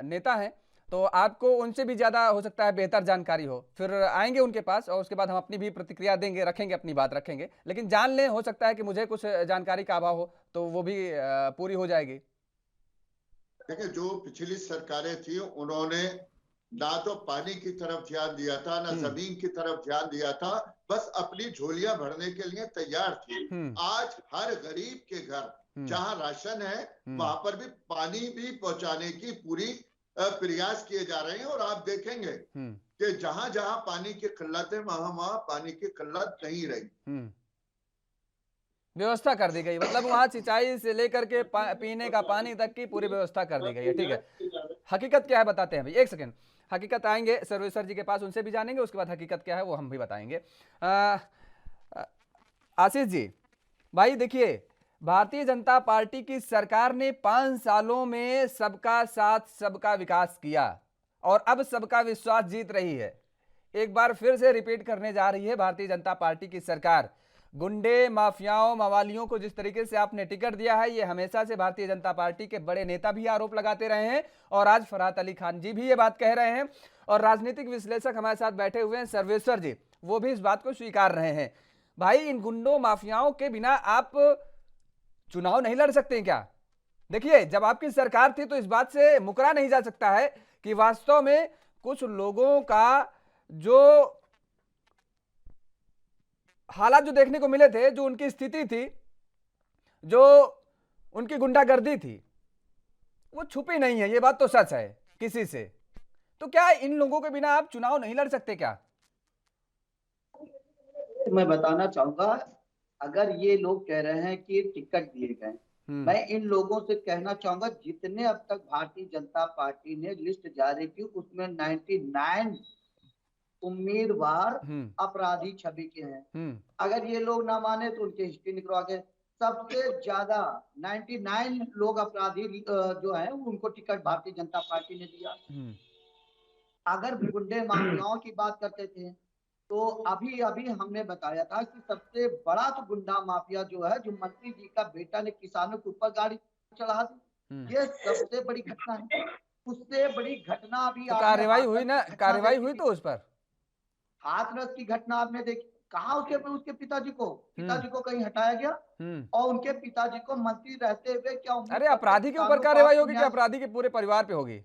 A: नेता हैं, तो आपको उनसे भी ज्यादा हो सकता है बेहतर जानकारी हो। फिर आएंगे उनके पास और उसके बाद हम अपनी भी प्रतिक्रिया देंगे, रखेंगे अपनी बात रखेंगे, लेकिन जान लें, हो सकता है कि मुझे कुछ जानकारी का अभाव हो, तो वो भी पूरी हो जाएगी।
B: देखिए, जो पिछली सरकारें थी उन्होंने ना तो पानी की तरफ ध्यान दिया था, ना जमीन की तरफ ध्यान दिया था, बस अपनी झोलियां भरने के लिए तैयार थी। आज हर गरीब के घर जहां राशन है, वहां पर भी पानी भी पहुंचाने की पूरी प्रयास किए जा रहे हैं। और आप देखेंगे कि जहां जहां पानी की किल्लत है, वहां पानी की किल्लत नहीं रही,
A: व्यवस्था कर दी गई। मतलब वहां सिंचाई से लेकर के पीने का पानी तक की पूरी व्यवस्था कर दी गई है। ठीक है, हकीकत क्या है बताते हैं भाई, एक सेकंड। हकीकत आएंगे सर्वेश्वर जी के पास, उनसे भी जानेंगे, उसके बाद हकीकत क्या है वो हम भी बताएंगे। आशीष जी भाई, देखिए, भारतीय जनता पार्टी की सरकार ने 5 सालों में सबका साथ सबका विकास किया और अब सबका विश्वास जीत रही है। एक बार फिर से रिपीट करने जा रही है भारतीय जनता पार्टी की सरकार। गुंडे, माफियाओं, मवालियों को जिस तरीके से आपने टिकट दिया है, ये हमेशा से भारतीय जनता पार्टी के बड़े नेता भी आरोप लगाते रहे हैं और आज फरहाद अली खान जी भी ये बात कह रहे हैं और राजनीतिक विश्लेषक हमारे साथ बैठे हुए हैं सर्वेश्वर जी, वो भी इस बात को स्वीकार रहे हैं। भाई, इन गुंडों माफियाओं के बिना आप चुनाव नहीं लड़ सकते क्या? देखिए, जब आपकी सरकार थी तो इस बात से मुकरा नहीं जा सकता है कि वास्तव में कुछ लोगों का जो हालात जो देखने को मिले थे, जो उनकी स्थिति थी, जो उनकी गुंडागर्दी थी, वो छुपी नहीं है। ये बात तो सच है किसी से। तो क्या इन लोगों के बिना आप चुनाव नहीं लड़ सकते क्या?
D: मैं बताना चाहूंगा, अगर ये लोग कह रहे हैं कि टिकट दिए गए, मैं इन लोगों से कहना चाहूंगा, जितने अब तक भारतीय जनता पार्टी ने लिस्ट जारी की उसमें 99 उम्मीदवार अपराधी छवि के हैं। अगर ये लोग ना माने तो उनके हिस्ट्री निकलवा के, सबसे ज्यादा 99 लोग अपराधी जो है उनको टिकट भारतीय जनता पार्टी ने दिया। अगर गुंडे माफियाओं की बात करते थे तो अभी अभी हमने बताया था कि सबसे बड़ा तो गुंडा माफिया जो है, जो मंत्री जी का बेटा ने किसानों के ऊपर गाड़ी चढ़ा दी, ये सबसे बड़ी घटना है। उससे बड़ी घटना अभी
A: तो
D: आपने
A: कार्रवाई हुई
D: हाथरस
A: ना,
D: की घटना
A: कार्रवाई
D: देखी
A: हुई
D: थी।
A: तो उस पर
D: हाथरस की घटना आपने देखी, कहा उसके पिताजी को कहीं हटाया गया, और उनके पिताजी को मंत्री रहते हुए क्या उम्मीद
A: अरे
D: करते
A: अपराधी के ऊपर
D: किसानों को
A: कार्रवाई
D: आपको
A: होगी कि
D: न्याय?
A: अपराधी के पूरे परिवार पे होगी?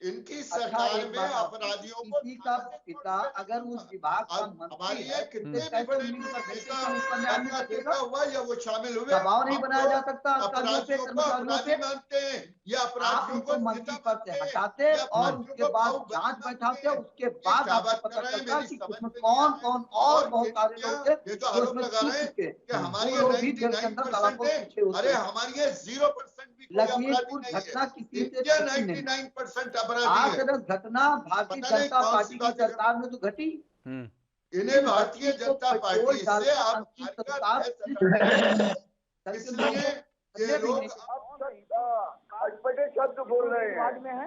B: इनकी
D: अच्छा,
B: सरकार
D: एक
B: में
D: बात आप,
B: अपराधियों को
D: किसी का पिता अगर उस विभाग का
B: अब
D: मंत्री
B: हमारी
D: है,
B: ये
D: तो
B: कितने भी
D: कैसे
B: बड़े
D: उम्मीद कर सकते
B: नेता
D: हैं कि उसका न्याय मिल
B: का
D: सकेगा?
B: देखा हुआ या वो शामिल हुए,
D: दबाव नहीं
B: हम
D: बनाया
B: तो
D: जा सकता अधिकारियों पे,
B: अपराधियों को
D: कर्मचारियों
B: अपराधी
D: पे।
B: मानते हैं या
D: आप
B: अपराधियों को
D: उनको मंत्री
B: नेता
D: पद से
B: मानते हैं
D: हटाते
B: या
D: और
B: अपराधियों
D: उसके
B: को
D: बाद
B: बाहुबली
D: जांच
B: मानते
D: बैठाते,
B: हैं।
D: उसके
B: ये
D: बाद
B: क्या
D: आपको
B: बात
D: पता
B: कर रहे हैं,
D: चलता
B: मेरी
D: कि
B: समझ
D: उसमें
B: में नहीं
D: कौन
B: आ रहा
D: कौन
B: है।
D: और
B: और
D: बहुत सारे
B: इनका
D: लोग थे
B: ये जो
D: जो
B: आरोप
D: उसमें
B: लगा
D: छूट
B: रहे हैं
D: चुके,
B: कि हमारी
D: वो
B: ये
D: लोग भी जेल के अंदर
B: 99%
D: सलाखों
B: है,
D: के पीछे होते
B: अरे
D: हैं।
B: हमारी ये 0% भी कोई अपराधी
D: लखीमपुर
B: नहीं है,
D: घटना किसी से
B: इनके
D: छुपी नहीं।
B: 99% अपराधी है।
D: हाथरस घटना भारतीय
B: पता नहीं
D: जनता
B: कौन
D: पार्टी
B: सी
D: की
B: बातें कर
D: सरकार में तो घटी।
B: इन्हें
D: इस
B: भारतीय
D: बच्ची को
B: जनता
D: पेट्रोल
B: पार्टी से
D: डालकर
B: आप
D: अंतिम
B: हरकत
D: संस्कार
B: है
D: करके
B: इसलिए
D: लोगों
B: ये लोग
F: अटपटे शब्द बोल रहे हैं।
E: विभाग में है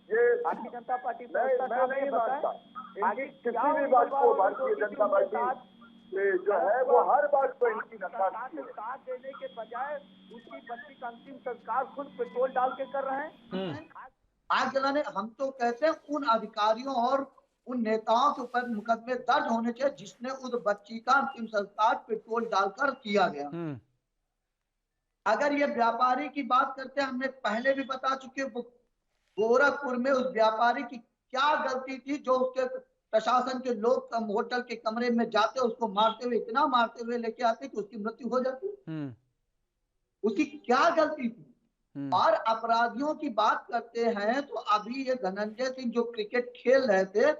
F: ये
E: भारतीय जनता पार्टी
F: मैं नहीं मानता इनकी किसी भी बात को भारतीय जनता पार्टी जो है वो हर बात को इनकी नकारात्मक है।
E: साथ देने के बजाय उसकी बच्ची का अंतिम संस्कार खुद पेट्रोल डाल के कर रहे हैं।
D: आग जलाने, हम तो कहते हैं उन अधिकारियों और उन नेताओं के ऊपर मुकदमे दर्ज होने चाहिए जिसने उस बच्ची का अंतिम संस्कार पेट्रोल डालकर किया गया। अगर ये व्यापारी की बात करते हैं, हमने पहले भी बता चुके, गोरखपुर में उस व्यापारी की क्या गलती थी जो उसके प्रशासन के लोग होटल के कमरे में जाते, उसको मारते हुए, इतना मारते हुए लेके आते कि उसकी मृत्यु हो जाती। उसकी क्या गलती थी? और अपराधियों की बात करते हैं तो अभी ये धनंजय सिंह जो क्रिकेट खेल रहे थे,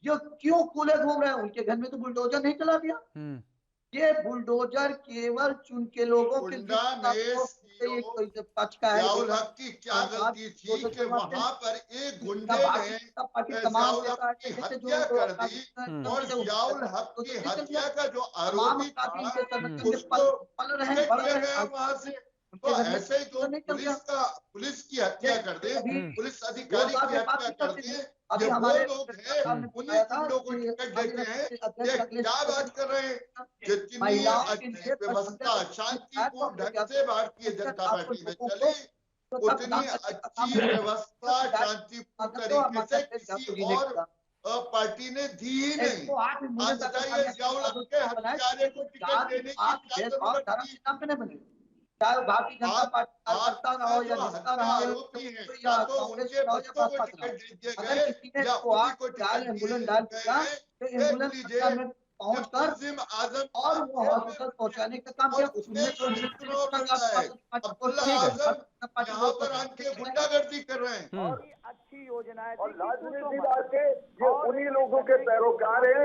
D: जो क्यों कूले घूम रहे हैं, उनके घर में तो बुलडोजर नहीं चला दिया। ये बुलडोजर केवल चुन के लोगों के पक्ष का है।
B: जियाउल हक की क्या गलती थी कि वहां पर एक गुंडे ने जियाउल हक की हत्या कर दी और जियाउल हक की हत्या का जो आरोपी था उसको टिकट दिया गया वहां से। तो ऐसे ही जो पुलिस की हत्या कर दे, पुलिस अधिकारी की हत्या कर दे, ये वो लोग हैं उन्हीं गुंडों को टिकट देते हैं। ये क्या बात कर रहे हैं? जितनी अच्छी व्यवस्था शांतिपूर्ण ढंग से भारतीय जनता पार्टी में चली, उतनी अच्छी व्यवस्था शांतिपूर्ण तरीके से किसी और पार्टी ने दी ही नहीं। आप बताइए जियाउल हक के हत्यारे को टिकट देने की क्या जरूरत थी?
D: चाहे भारतीय जनता पार्टी
B: कार्यकर्ता
D: रहो या
B: जो
D: नेता
B: हत्या
D: रहो
B: आरोपी हैं,
D: या
B: या तो
D: कांग्रेस
B: उनके
D: रहो या
B: बच्चों को
D: भाजपा
B: टिकट
D: रहो,
B: दिए
D: अगर
B: गए
D: किसी ने
B: या
D: को
B: उन्हीं को
D: डाल
B: टिकट
D: एम्बुलेंस
B: दिए
D: डाल
B: गए
D: दिया
B: हैं।
D: तो
B: देख
D: एम्बुलेंस
B: लीजिए
D: में पहुंचकर
B: मुल्जिम आजम
D: और वो हॉस्पिटल पहुंचाने का काम किया। उसमें तो
B: अब्दुल्ला आजम यहाँ पर आके गुंडागर्दी कर रहे हैं।
E: अच्छी योजनाएं
F: और लाजमी सी बात है, ये उन्हीं लोगों के पैरोकार हैं,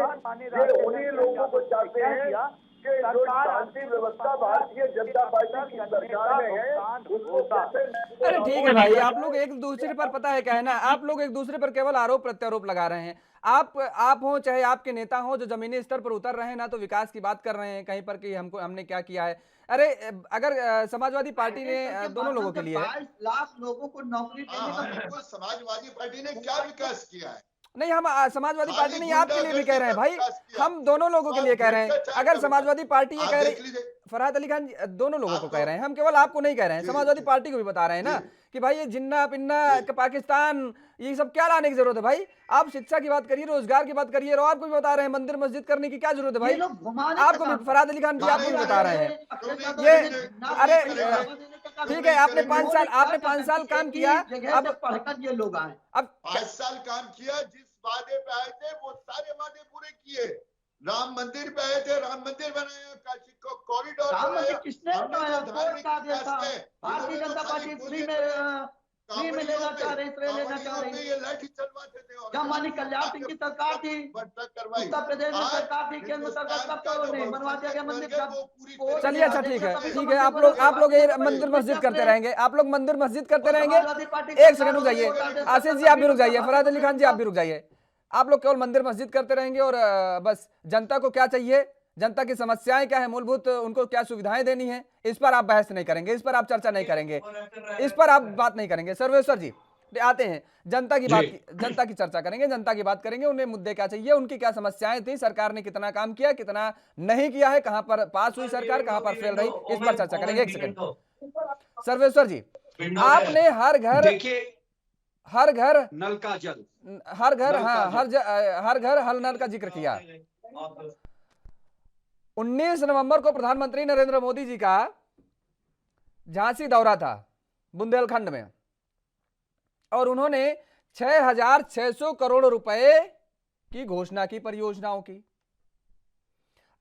F: ये उन्हीं लोगों को चाहते हैं कि जो शांति व्यवस्था भारतीय जनता पार्टी की सरकार में है उसको कैसे।
A: अरे ठीक है भाई, आप लोग एक दूसरे पर, पता है क्या है ना, आप लोग एक दूसरे पर केवल आरोप प्रत्यारोप लगा रहे हैं। आप हो चाहे आपके नेता हो जो जमीनी स्तर पर उतर रहे हैं ना, तो विकास की बात कर रहे हैं कहीं पर कि हमने क्या किया है। अरे अगर समाजवादी पार्टी ने दोनों लोगों के लिए
D: 22 लाख लोगों को नौकरी देने का
B: बिल्कुल, समाजवादी पार्टी ने क्या विकास किया है?
A: नहीं, हम समाजवादी पार्टी नहीं, आपके लिए भी कह रहे हैं भाई, हम दोनों लोगों के लिए कह रहे हैं। अगर समाजवादी पार्टी ये कह रही, फरहाद अली खान दोनों लोगों को कह रहे हैं, हम केवल आपको नहीं कह रहे हैं, समाजवादी पार्टी को भी बता रहे हैं ना कि भाई ये जिन्ना पिन्ना पाकिस्तान ये सब क्या लाने की जरूरत है भाई। आप शिक्षा की बात करिए, रोजगार की बात करिए, और आपको भी बता रहे हैं मंदिर मस्जिद करने की क्या जरूरत है भाई। आपको भी, फरहाद अली खान जी आपको भी बता रहे हैं ये। अरे ठीक है, आपने 5 साल काम किया, अब
D: पढ़कर ये लोग आए,
B: अब 5 साल काम किया, जिस वादे पे आए थे वो सारे वादे पूरे किए। राम मंदिर पे आए थे, राम मंदिर बनाया, काशी को कॉरिडोर बनाया,
D: किसने बनाया? भारतीय जनता पार्टी फ्री में लेना चाह रही, लेना चाह रही।
B: ये लाठी चलवाते थे और
D: जब मानी कल्याण सिंह की सरकार थी, उत्तर प्रदेश में सरकार थी, केंद्र सरकार, तब तो नहीं बनवा दिया गया मंदिर।
A: चलिए अच्छा ठीक है, ठीक है, आप लोग ये मंदिर मस्जिद करते रहेंगे, आप लोग मंदिर मस्जिद करते रहेंगे। एक सेकंड रुक जाइए, आशीष जी आप भी रुक जाइए, फरहाद अली खान जी आप भी रुक जाइए। आप लोग केवल मंदिर मस्जिद करते रहेंगे और बस जनता को क्या चाहिए, जनता की समस्याएं क्या है, मूलभूत उनको क्या सुविधाएं देनी है, इस पर आप बहस नहीं करेंगे, इस पर आप चर्चा नहीं करेंगे, इस पर आप बात नहीं करेंगे। सर्वेश्वर जी, आते हैं, जनता की जनता की चर्चा करेंगे, जनता की बात करेंगे, उन्हें मुद्दे क्या चाहिए, उनकी क्या समस्याएं थी, सरकार ने कितना काम किया, कितना नहीं किया है, कहां पर पास हुई सरकार, कहां पर फेल रही, इस पर चर्चा करेंगे। एक सेकंड सर्वेश्वर जी, आपने हर घर
G: नल का जल,
A: हर घर, हाँ हर घर हर नल का जिक्र किया। 19 नवंबर को प्रधानमंत्री नरेंद्र मोदी जी का झांसी दौरा था बुंदेलखंड में, और उन्होंने 6,600 करोड़ रुपए की घोषणा की परियोजनाओं की।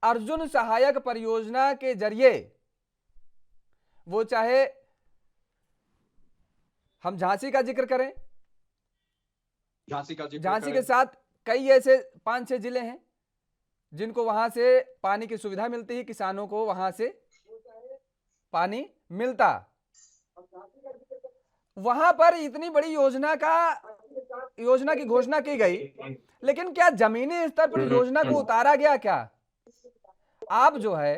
A: अर्जुन सहायक परियोजना के जरिए, वो चाहे हम झांसी का जिक्र करें, झांसी के साथ कई ऐसे 5-6 जिले हैं जिनको वहां से पानी की सुविधा मिलती है, किसानों को वहां से पानी मिलता, वहां पर इतनी बड़ी योजना की घोषणा की गई, लेकिन क्या जमीनी स्तर पर योजना को उतारा गया? क्या आप जो है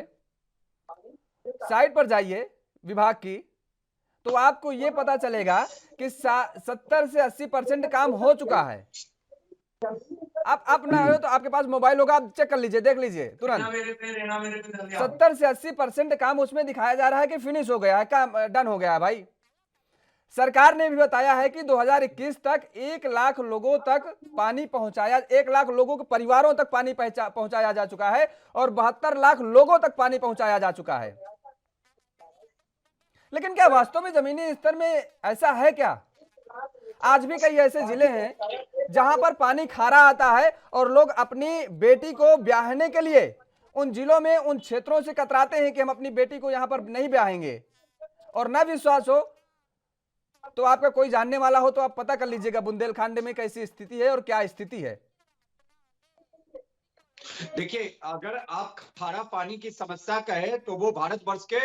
A: साइट पर जाइए विभाग की, तो आपको यह पता चलेगा कि 70 से 80% काम हो चुका है। आप ना हो तो आपके पास मोबाइल होगा, आप चेक कर लीजिए, देख लीजिए तुरंत। 70 से 80% काम उसमें दिखाया जा रहा है कि फिनिश हो गया है, काम डन हो गया है भाई। सरकार ने भी बताया है कि 2021 तक 1 लाख लोगों तक पानी पहुंचाया, 1 लाख लोगों के परिवारों तक पानी पहुंचाया जा चुका है, और 72 लाख लोगों तक पानी पहुंचाया जा चुका है। लेकिन क्या वास्तव में जमीनी स्तर में ऐसा है क्या? आज भी कई ऐसे जिले हैं जहां पर पानी खारा आता है और लोग अपनी बेटी को ब्याहने के लिए उन जिलों में, उन क्षेत्रों से कतराते हैं कि हम अपनी बेटी को यहां पर नहीं ब्याहेंगे। और ना विश्वास हो तो आपका कोई जानने वाला हो तो आप पता कर लीजिएगा बुंदेलखंड में कैसी स्थिति है और क्या स्थिति है।
G: देखिए, अगर आप खारा पानी की समस्या कहे तो वो भारतवर्ष के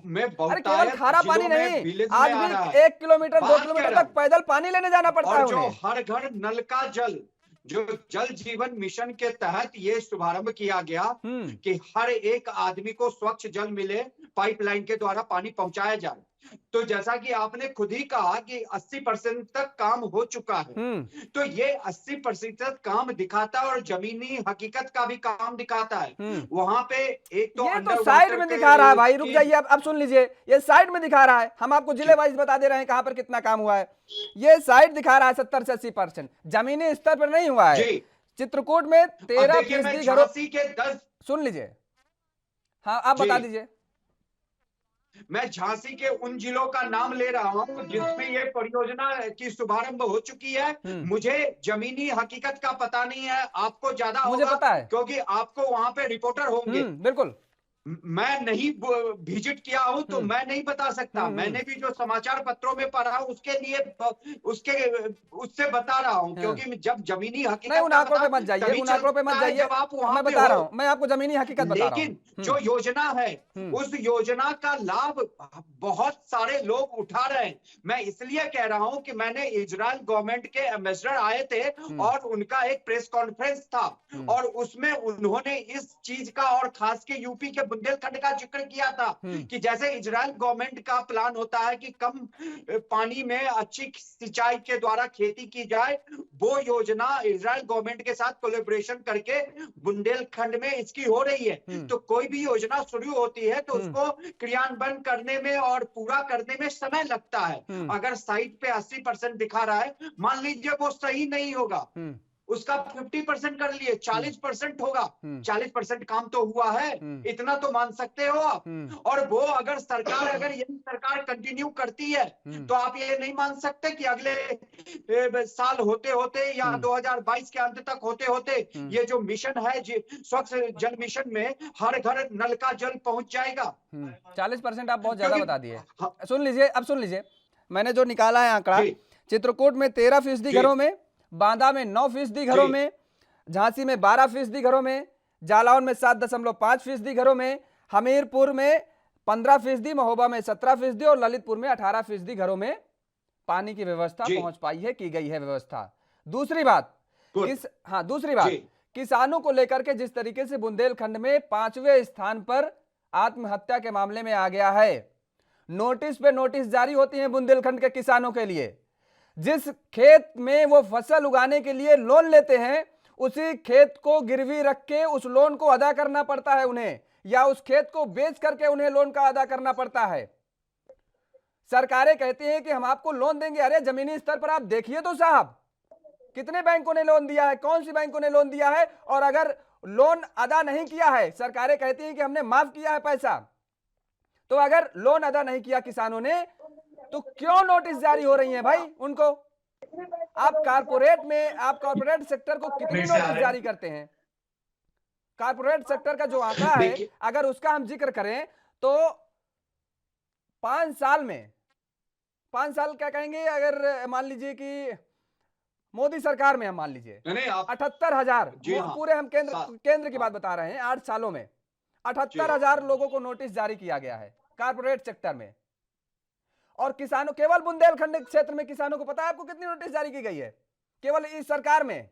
G: में बहुत,
A: अरे केवल खारा पानी नहीं, आज भी 1 किलोमीटर 2 किलोमीटर तक पैदल पानी लेने जाना पड़ता है।
G: और जो हर घर नल का जल, जो जल जीवन मिशन के तहत ये शुभारंभ किया गया कि हर एक आदमी को स्वच्छ जल मिले, पाइपलाइन के द्वारा पानी पहुंचाया जाए। तो जैसा कि आपने खुद ही कहा कि 80% तक काम हो चुका है, तो ये 80% काम दिखाता है और जमीनी हकीकत का भी काम दिखाता है। वहां पे एक तो
A: ये तो साइड में दिखा रहा है भाई, रुक जाइए, अब सुन लीजिए, ये साइड में दिखा रहा है, हम आपको जिले वाइज बता दे रहे हैं कहां पर कितना काम हुआ है। ये साइड दिखा रहा है 70 से 80%, जमीनी स्तर पर नहीं हुआ है। चित्रकूट में 13% घरों
G: के 10,
A: सुन लीजिए, हाँ आप बता दीजिए।
G: मैं झांसी के उन जिलों का नाम ले रहा हूं जिसमें ये परियोजना की शुभारंभ हो चुकी है। मुझे जमीनी हकीकत का पता नहीं है, आपको ज्यादा
A: मुझे
G: होगा,
A: पता है,
G: क्योंकि आपको वहां पे रिपोर्टर होंगे।
A: बिल्कुल,
G: मैं नहीं विजिट किया हूं तो मैं नहीं बता सकता। मैंने भी जो समाचार पत्रों में पढ़ा उसके लिए उससे बता रहा हूं, क्योंकि जब जमीनी हकीकत,
A: उन आंकड़ों पे मत जाइए, उन आंकड़ों पे मत जाइए, मैं बता रहा हूं, मैं आपको जमीनी हकीकत बता रहा हूं।
G: लेकिन जो योजना है उस योजना का लाभ बहुत सारे लोग उठा रहे हैं। मैं इसलिए कह रहा हूं कि मैंने इजराइल गवर्नमेंट के एम्बेसडर आए थे और उनका एक प्रेस कॉन्फ्रेंस था, और उसमें उन्होंने इस चीज का और खास के यूपी के बुंदेलखंड का जिक्र किया था कि जैसे इजराइल गवर्नमेंट का प्लान होता है कि कम पानी में अच्छी सिंचाई के द्वारा खेती की जाए, वो योजना इजराइल गवर्नमेंट के साथ कोलैबोरेशन करके बुंदेलखंड में इसकी हो रही है। तो कोई भी योजना शुरू होती है तो उसको क्रियान्वयन करने में और पूरा करने में समय लगता है। अगर साइट पे 80% दिखा रहा है, मान लीजिए वो सही नहीं होगा, उसका 50% कर लिए, 40% होगा, 40% काम तो हुआ है, इतना तो मान सकते हो आप। और वो अगर यही सरकार कंटिन्यू करती है तो आप ये नहीं मान सकते कि अगले साल होते होते या 2022 के अंत तक होते होते ये जो मिशन है स्वच्छ जल मिशन में हर घर नल का जल पहुंच जाएगा।
A: 40% आप बहुत ज्यादा बता दिए। सुन लीजिए, अब सुन लीजिए, मैंने जो निकाला है आंकड़ा, चित्रकूट में 13% घरों में, बांदा में 9% घरों में, झांसी में 12% घरों में, जालौन में 7.5% घरों में, हमीरपुर में 15%, महोबा में 17% और ललितपुर में 18% घरों में पानी की व्यवस्था पहुंच पाई है, की गई है व्यवस्था। दूसरी बात, किसानों को लेकर के जिस तरीके से बुंदेलखंड में 5वें स्थान पर आत्महत्या के मामले में आ गया है, नोटिस पे नोटिस जारी होती हैं बुंदेलखंड के किसानों के लिए। जिस खेत में वो फसल उगाने के लिए लोन लेते हैं, उसी खेत को गिरवी रख के उस लोन को अदा करना पड़ता है उन्हें, या उस खेत को बेच करके उन्हें लोन का अदा करना पड़ता है। सरकारें कहती हैं कि हम आपको लोन देंगे। अरे जमीनी स्तर पर आप देखिए तो साहब, कितने बैंकों ने लोन दिया है, कौन सी बैंकों ने लोन दिया है, और अगर लोन अदा नहीं किया है, सरकारें कहती हैं कि हमने माफ किया है पैसा, तो अगर लोन अदा नहीं किया किसानों ने तो क्यों नोटिस जारी हो रही है भाई उनको? आप कॉर्पोरेट सेक्टर को कितनी नोटिस जारी करते हैं? कॉर्पोरेट सेक्टर का जो आंकड़ा है, अगर उसका हम जिक्र करें तो 5 साल क्या कहेंगे, अगर मान लीजिए कि मोदी सरकार में हम मान लीजिए 78,000, पूरे हम केंद्र की बात बता रहे हैं, 8 सालों में 78,000 लोगों को नोटिस जारी किया गया है कॉर्पोरेट सेक्टर में। और किसानों, केवल बुंदेलखंड क्षेत्र में किसानों को पता है आपको कितनी नोटिस जारी की गई है? केवल इस सरकार में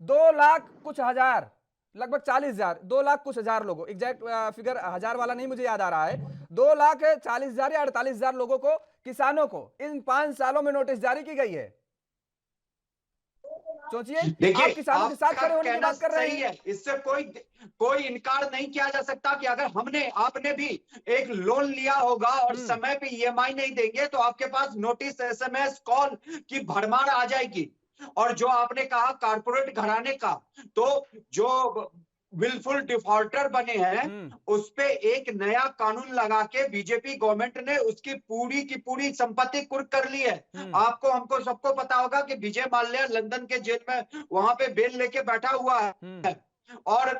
A: 2 लाख कुछ हजार, लगभग 40,000, 2 लाख कुछ हजार लोगों, एग्जैक्ट फिगर हजार वाला नहीं मुझे याद आ रहा है, 2,40,000 या 48,000 लोगों को, किसानों को इन 5 सालों में नोटिस जारी की गई है। सोचिए,
G: देखिए,
A: आप किसानों के साथ खड़े होने की बात कर रहे हैं।
G: इससे कोई इनकार नहीं किया जा सकता कि अगर आपने भी एक लोन लिया होगा और समय पे ईएमआई नहीं देंगे तो आपके पास नोटिस, एसएमएस, कॉल की भरमार आ जाएगी। और जो आपने कहा कारपोरेट घराने का, तो जो विलफुल डिफॉल्टर बने हैं उस पे एक नया कानून लगा के बीजेपी गवर्नमेंट ने उसकी पूरी की पूरी संपत्ति कुर्क कर ली है। आपको, हमको, सबको पता होगा कि विजय माल्या लंदन के जेल में वहां पे बेल लेके बैठा हुआ है, और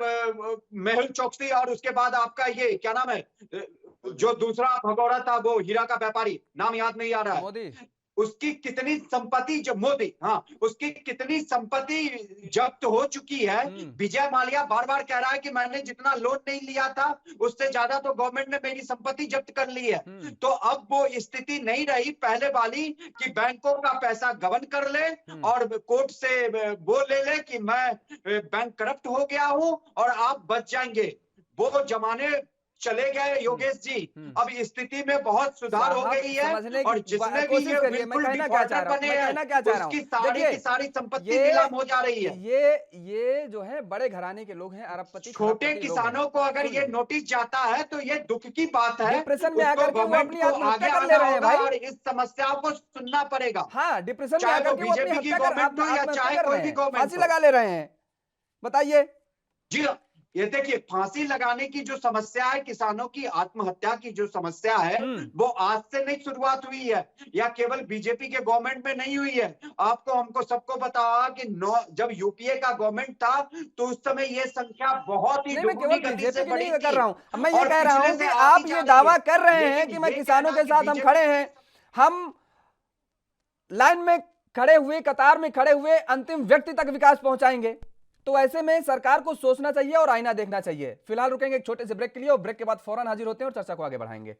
G: मेहुल चोकसी, और उसके बाद आपका ये क्या नाम है, जो दूसरा भगोड़ा था, वो हीरा का व्यापारी, नाम याद नहीं आ रहा है, उसकी कितनी संपत्ति, जब मोदी, हाँ, उसकी कितनी संपत्ति जब्त हो चुकी है। विजय माल्या बार बार कह रहा है कि मैंने जितना लोन नहीं लिया था उससे ज्यादा तो गवर्नमेंट ने मेरी संपत्ति जब्त कर ली है। तो अब वो स्थिति नहीं रही पहले वाली कि बैंकों का पैसा गबन कर ले और कोर्ट से वो ले ले कि मैं बैंक करप्ट हो गया हूं और आप बच जाएंगे। वो जमाने चले गए योगेश जी। अब स्थिति में बहुत सुधार हो गई है, और जिसने भी ये बिल्कुल डिफॉल्टर बने हैं उसकी सारी की सारी संपत्ति नीलाम हो जा रही है।
A: ये जो है बड़े घराने के लोग हैं, अरबपति।
G: छोटे किसानों को अगर ये नोटिस जाता है तो ये दुख की बात है।
A: डिप्रेशन में आकर के वो अपनी
G: आगे
A: आत्महत्या कर ले रहे हैं भाई,
G: और इस समस्याओं को सुनना पड़ेगा।
A: हाँ, डिप्रेशन में
G: चाहे
A: आकर
G: वो
A: के वो अपनी
G: बीजेपी की
A: हत्या
G: गवर्नमेंट हो या चाहे कोई भी गवर्नमेंट,
A: फांसी लगा ले रहे हैं। बताइए
G: जी, ये देखिए, फांसी लगाने की जो समस्या है, किसानों की आत्महत्या की जो समस्या है, वो आज से नहीं शुरुआत हुई है, या केवल बीजेपी के गवर्नमेंट में नहीं हुई है। आपको, हमको, सबको बताया कि जब यूपीए का गवर्नमेंट था तो उस समय ये संख्या बहुत ही दुगनी गति से बढ़ी थी।
A: कर रहा हूं मैं, ये कह रहा हूं कि आप ये दावा कर रहे हैं कि मैं किसानों के साथ हम खड़े हैं, हम लाइन में खड़े हुए, कतार में खड़े हुए अंतिम व्यक्ति तक विकास पहुंचाएंगे। तो ऐसे में सरकार को सोचना चाहिए और आईना देखना चाहिए। फिलहाल रुकेंगे एक छोटे से ब्रेक के लिए, और ब्रेक के बाद फौरन हाजिर होते हैं और चर्चा को आगे बढ़ाएंगे।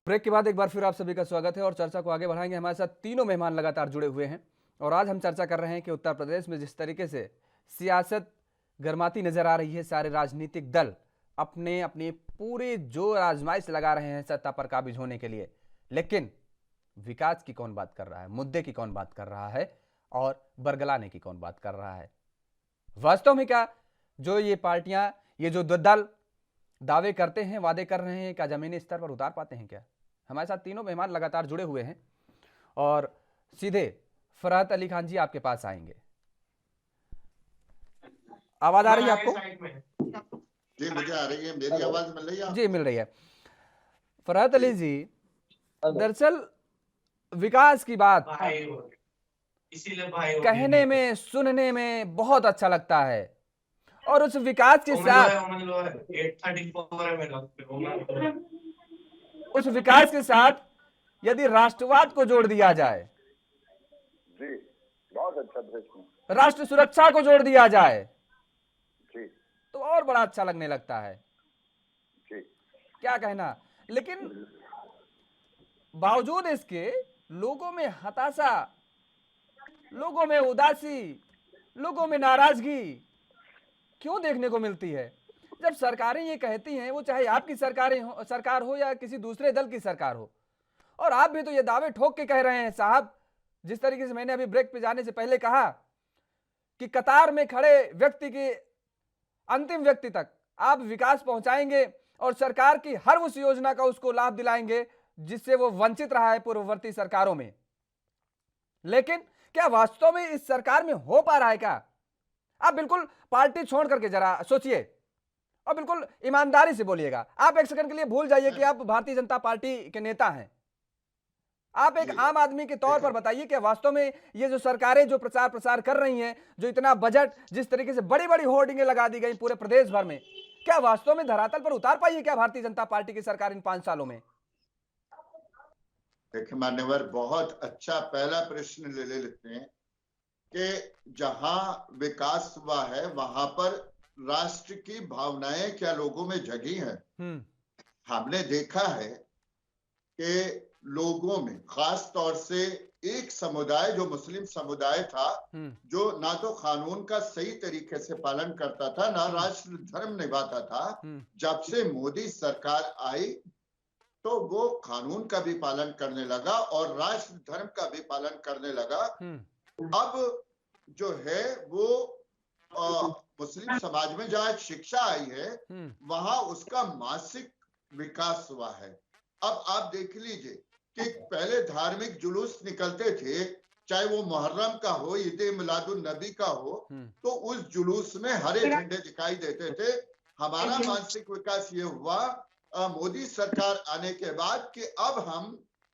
A: ब्रेक के बाद एक बार फिर आप सभी का स्वागत है और चर्चा को आगे बढ़ाएंगे। हमारे साथ तीनों मेहमान लगातार जुड़े हुए हैं, और आज हम चर्चा कर रहे हैं कि उत्तर प्रदेश में जिस तरीके से सियासत गर्माती नजर आ रही है, सारे राजनीतिक दल अपने अपने पूरे जोर आजमाइश लगा रहे हैं सत्ता पर काबिज होने के लिए, लेकिन विकास की कौन बात कर रहा है, मुद्दे की कौन बात कर रहा है, और बरगलाने की कौन बात कर रहा है? वास्तव में क्या जो ये पार्टियां, ये जो दल दावे करते हैं, वादे कर रहे हैं, क्या जमीनी स्तर पर उतार पाते हैं क्या? हमारे साथ तीनों मेहमान लगातार जुड़े हुए हैं, और सीधे फरहत अली खान जी आपके पास आएंगे। आवाज आ रही है आपको?
B: जी, मुझे आ रही है। मेरी आवाज मिल रही है?
A: जी, मिल रही है। फरहत अली जी, दरअसल विकास की बात कहने में, सुनने में बहुत अच्छा लगता है, और उस विकास के साथ यदि राष्ट्रवाद को जोड़ दिया जाए,
F: जी, बहुत अच्छा प्रश्न,
A: राष्ट्र सुरक्षा को जोड़ दिया जाए,
F: जी,
A: तो और बड़ा अच्छा लगने लगता है।
F: जी,
A: क्या कहना? लेकिन बावजूद इसके लोगों में हताशा लोगों में उदासी, लोगों में नाराजगी क्यों देखने को मिलती है? जब सरकारें ये कहती हैं, वो चाहे आपकी सरकार हो या किसी दूसरे दल की सरकार हो, और आप भी तो ये दावे ठोक के कह रहे हैं साहब, जिस तरीके से मैंने अभी ब्रेक पे जाने से पहले कहा कि कतार में खड़े व्यक्ति के अंतिम व्यक्ति तक आप विकास पहुंचाएंगे और सरकार की हर उस योजना का उसको लाभ दिलाएंगे जिससे वो वंचित रहा है पूर्ववर्ती सरकारों में। लेकिन क्या वास्तव में इस सरकार में हो पा रहा है क्या? आप बिल्कुल पार्टी छोड़ करके जरा सोचिए और बिल्कुल ईमानदारी से बोलिएगा। आप एक सेकंड के लिए भूल जाइए कि आप भारतीय जनता पार्टी के नेता हैं। आप एक आम आदमी के तौर पर बताइए कि वास्तव में ये जो सरकारें जो प्रचार प्रसार कर रही हैं, जो इतना बजट, जिस तरीके से बड़ी बड़ी होर्डिंगें लगा दी गई पूरे प्रदेश भर में, क्या वास्तव में धरातल पर उतार पाई है क्या भारतीय जनता पार्टी की सरकार इन 5 सालों में?
B: देखिए मान्यवर, बहुत अच्छा पहला प्रश्न ले लेते हैं कि जहां विकास हुआ है वहां पर राष्ट्र की भावनाएं क्या लोगों में जगी हैं? हमने देखा है कि लोगों में, खास तौर से एक समुदाय जो मुस्लिम समुदाय था, जो ना तो कानून का सही तरीके से पालन करता था, ना राष्ट्र धर्म निभाता था, जब से मोदी सरकार आई तो वो कानून का भी पालन करने लगा और राष्ट्र धर्म का भी पालन करने लगा। अब जो है वो मुस्लिम समाज में जहाँ शिक्षा आई है वहां उसका मासिक विकास हुआ है। अब आप देख लीजिए कि पहले धार्मिक जुलूस निकलते थे, चाहे वो मुहर्रम का हो, ईद मिलादुन नबी का हो, तो उस जुलूस में हरे झंडे दिखाई देते थे। हमारा मानसिक विकास ये हुआ मोदी सरकार आने के बाद कि अब हम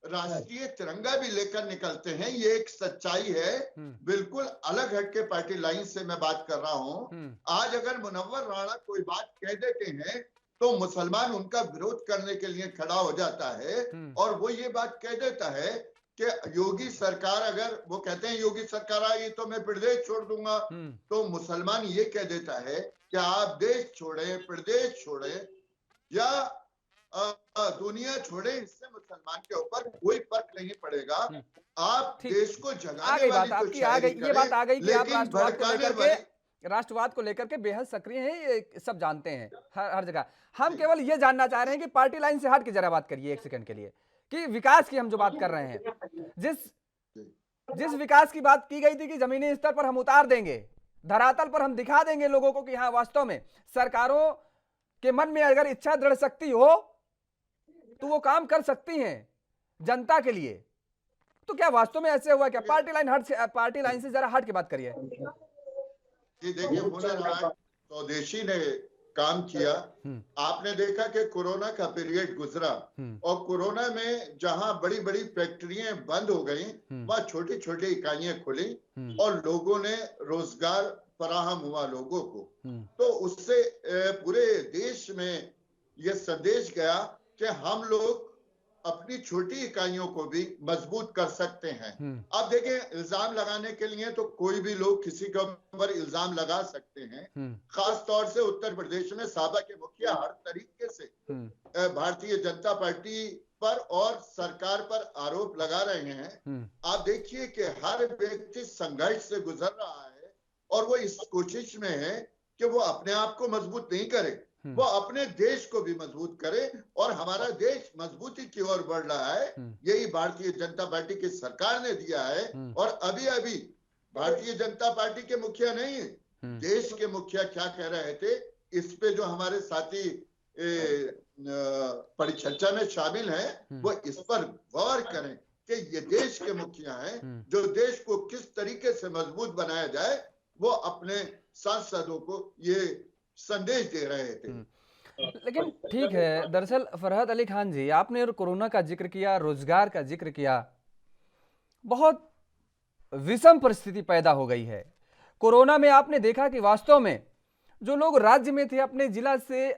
B: राष्ट्रीय तिरंगा भी लेकर निकलते हैं। ये एक सच्चाई है, बिल्कुल अलग हटके पार्टी लाइन से मैं बात कर रहा हूँ। आज अगर मुनव्वर राणा कोई बात कह देते हैं तो मुसलमान उनका विरोध करने के लिए खड़ा हो जाता है और वो ये बात कह देता है कि योगी सरकार, अगर वो कहते हैं योगी सरकार आई तो मैं प्रदेश छोड़ दूंगा, तो मुसलमान ये कह देता है कि आप देश छोड़े, प्रदेश छोड़े या दुनिया छोड़े, इससे मुसलमान के ऊपर कोई फर्क नहीं पड़ेगा। आप देश को जगाने वाली तो शायरी करें,
A: ये बात आ गई कि आप
B: लेकिन
A: राष्ट्रवाद को लेकर के बेहद सक्रिय हैं, ये सब जानते हैं हर जगह। हम केवल ये जानना चाह रहे हैं कि पार्टी लाइन से हट के जरा बात करिए एक सेकंड के लिए कि विकास की हम जो बात कर रहे हैं, जिस विकास की बात की गई थी कि जमीनी स्तर पर हम उतार देंगे, धरातल पर हम दिखा देंगे लोगों को कि हाँ वास्तव में सरकारों के मन में अगर इच्छा दृढ़ शक्ति हो तो वो काम कर सकती हैं जनता के लिए, तो क्या वास्तव में ऐसे हुआ क्या? पार्टी लाइन से जरा हट के बात करिए।
B: देखिए हुनर हाट स्वदेशी ने काम किया। आपने देखा कि कोरोना का पीरियड गुजरा और कोरोना में जहां बड़ी बड़ी फैक्ट्रियां बंद हो गई, वहां छोटी छोटी इकाइयां खुली और लोगों ने रोजगार फराहम हुआ लोगों को। तो उससे पूरे देश में यह संदेश गया कि हम लोग अपनी छोटी इकाइयों को भी मजबूत कर सकते हैं। अब देखें, इल्जाम लगाने के लिए तो कोई भी लोग किसी के ऊपर इल्जाम लगा सकते हैं। खास तौर से उत्तर प्रदेश में साबा के मुखिया हर तरीके से भारतीय जनता पार्टी पर और सरकार पर आरोप लगा रहे हैं। आप देखिए कि हर व्यक्ति संघर्ष से गुजर रहा है और वो इस कोशिश में है कि वो अपने आप को मजबूत नहीं करे, वो अपने देश को भी मजबूत करे और हमारा देश मजबूती की ओर बढ़ रहा है। यही भारतीय जनता पार्टी की सरकार ने दिया है। और अभी अभी भारतीय जनता पार्टी के मुखिया नहीं, देश के मुखिया क्या कह रहे थे, इस पे जो हमारे साथी परिचर्चा में शामिल हैं वो इस पर गौर करें कि ये देश के मुखिया हैं जो देश को किस तरीके से मजबूत बनाया जाए, वो अपने सांसदों को ये संदेश दे रहे थे।
A: लेकिन ठीक है, दरअसल फरहत अली खान जी, आपने कोरोना का जिक्र किया, रोजगार का जिक्र किया, बहुत विषम परिस्थिति पैदा हो गई है। कोरोना में आपने देखा कि वास्तव में जो लोग राज्य में थे, अपने जिला से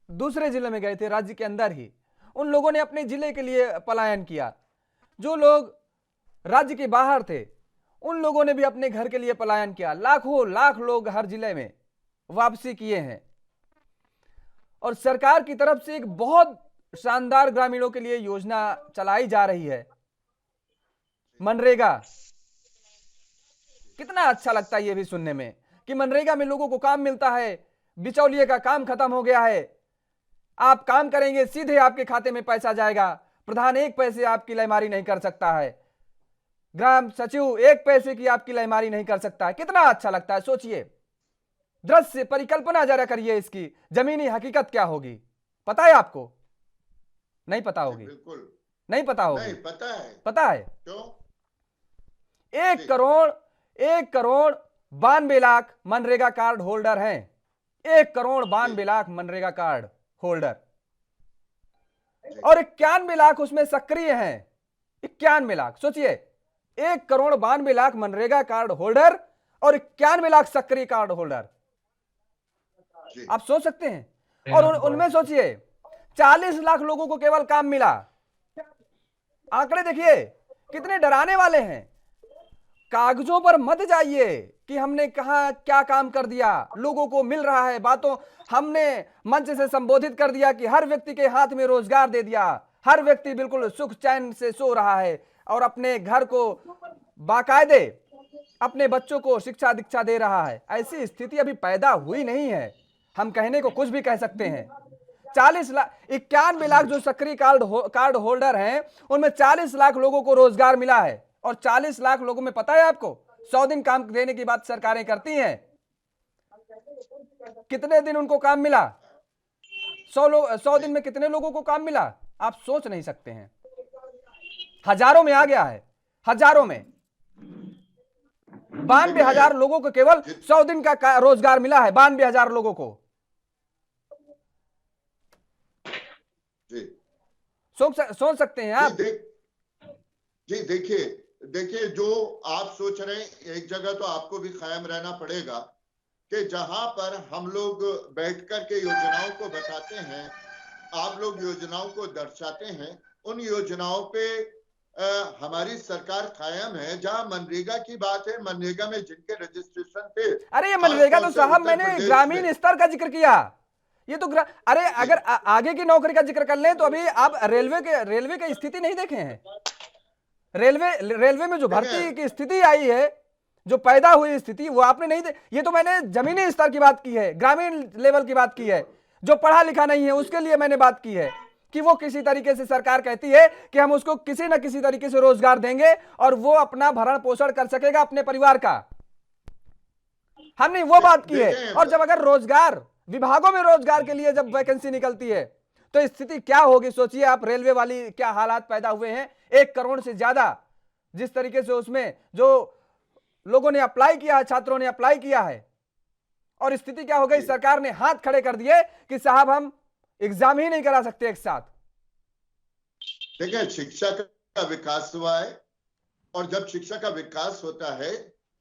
A: दूसरे जिले में गए थे, राज्य के अंदर ही, उन लोगों ने अपने जिले के लिए पलायन किया। जो लोग राज्य के बाहर थे उन लोगों ने भी अपने घर के लिए पलायन किया। लाखों लाख लोग हर जिले में वापसी किए हैं और सरकार की तरफ से एक बहुत शानदार ग्रामीणों के लिए योजना चलाई जा रही है, मनरेगा। कितना अच्छा लगता है ये भी सुनने में कि मनरेगा में लोगों को काम मिलता है, बिचौलिए का काम खत्म हो गया है, आप काम करेंगे सीधे आपके खाते में पैसा जाएगा, प्रधान एक पैसे आपकी लयमारी नहीं कर सकता है, ग्राम सचिव एक पैसे की आपकी लयमारी नहीं कर सकता है। कितना अच्छा लगता है। सोचिए, दृश्य परिकल्पना जरा करिए इसकी, जमीनी हकीकत क्या होगी। पता है आपको? नहीं पता होगी,
B: बिल्कुल
A: नहीं पता होगी।
B: नहीं पता है।
A: पता है?
B: क्यों?
A: 1,92,00,000 मनरेगा कार्ड होल्डर हैं। 1,92,00,000 मनरेगा कार्ड होल्डर, और 91 लाख उसमें सक्रिय हैं। 91 लाख, सोचिए, 1,92,00,000 मनरेगा कार्ड होल्डर और 91 लाख सक्रिय कार्ड होल्डर। आप सोच सकते हैं। और उनमें सोचिए 40 लाख लोगों को केवल काम मिला। आंकड़े देखिए कितने डराने वाले हैं। कागजों पर मत जाइए कि हमने कहा क्या काम कर दिया, लोगों को मिल रहा है, बातों हमने मंच से संबोधित कर दिया कि हर व्यक्ति के हाथ में रोजगार दे दिया, हर व्यक्ति बिल्कुल सुख चैन से सो रहा है और अपने घर को बाकायदे अपने बच्चों को शिक्षा दीक्षा दे रहा है। ऐसी स्थिति अभी पैदा हुई नहीं है। हम कहने को कुछ भी कह सकते हैं। 40 लाख 91 लाख जो सक्रिय कार्ड होल्डर हैं, उनमें 40 लाख लोगों को रोजगार मिला है। और 40 लाख लोगों में पता है आपको, 100 दिन काम देने की बात सरकारें करती हैं। कितने दिन उनको काम मिला? 100 दिन में कितने लोगों को काम मिला? आप सोच नहीं सकते हैं। हजारों में आ गया है, हजारों में। 92,000 लोगों को केवल 100 दिन का रोजगार मिला है। 92,000 लोगों को। सोच सकते हैं आप?
B: जी देखिए जो आप सोच रहे हैं, एक जगह तो आपको भी कायम रहना पड़ेगा कि जहां पर हम लोग बैठकर के योजनाओं को बताते हैं, आप लोग योजनाओं को दर्शाते हैं, उन योजनाओं पे हमारी सरकार कायम है। जहां मनरेगा की बात है, मनरेगा में जिनके रजिस्ट्रेशन थे,
A: अरे ये मनरेगा तो साहब मैंने ग्रामीण स्तर का जिक्र किया। ये तो अरे अगर आगे की नौकरी का जिक्र कर लें तो अभी आप रेलवे की स्थिति नहीं देखे हैं। रेलवे में जो भर्ती की स्थिति आई है, जो पैदा हुई स्थिति, वो आपने नहीं ये तो मैंने जमीनी स्तर की बात की है, ग्रामीण लेवल की बात की है। जो पढ़ा लिखा नहीं है उसके लिए मैंने बात की है कि वो किसी तरीके से सरकार कहती है कि हम उसको किसी ना किसी तरीके से रोजगार देंगे और वो अपना भरण पोषण कर सकेगा अपने परिवार का। हमने वो बात की है। और जब अगर रोजगार विभागों में रोजगार के लिए जब वैकेंसी निकलती है तो स्थिति क्या होगी? सोचिए आप, रेलवे वाली क्या हालात पैदा हुए हैं। 1 करोड़ से ज्यादा जिस तरीके से उसमें जो लोगों ने अप्लाई किया है, छात्रों ने अप्लाई किया है, और स्थिति क्या हो गई? सरकार ने हाथ खड़े कर दिए कि साहब हम एग्जाम ही नहीं करा सकते एक साथ।
B: देखिए, शिक्षा का विकास हुआ है, और जब शिक्षा का विकास होता है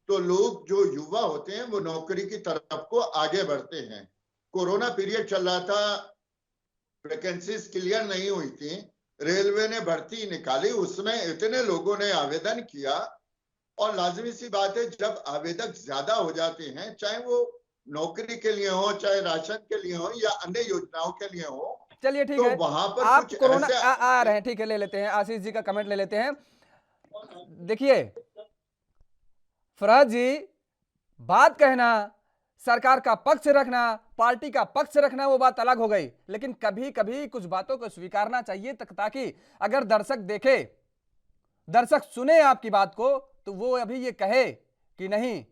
B: तो लोग जो युवा होते हैं वो नौकरी की तरफ को आगे बढ़ते हैं। कोरोना पीरियड चल रहा था, वैकेंसीज क्लियर नहीं हुई थी, रेलवे ने भर्ती निकाली, उसमें इतने लोगों ने आवेदन किया, और लाजमी सी बात है जब आवेदक ज्यादा हो जाते हैं, चाहे वो नौकरी के लिए हो, चाहे राशन के लिए हो, या अन्य योजनाओं के लिए हो,
A: चलिए ठीक
B: तो
A: है,
B: वहां पर
A: आप
B: कुछ
A: कोरोना
B: ऐसे
A: आ रहे हैं, ठीक है, ले लेते हैं। आशीष जी का कमेंट ले लेते हैं। देखिए फरहाद जी, बात कहना, सरकार का पक्ष रखना, पार्टी का पक्ष रखना, वो बात अलग हो गई, लेकिन कभी कभी कुछ बातों को स्वीकारना चाहिए ताकि अगर दर्शक देखे, दर्शक सुने आपकी बात को, तो वो अभी ये कहे कि नहीं,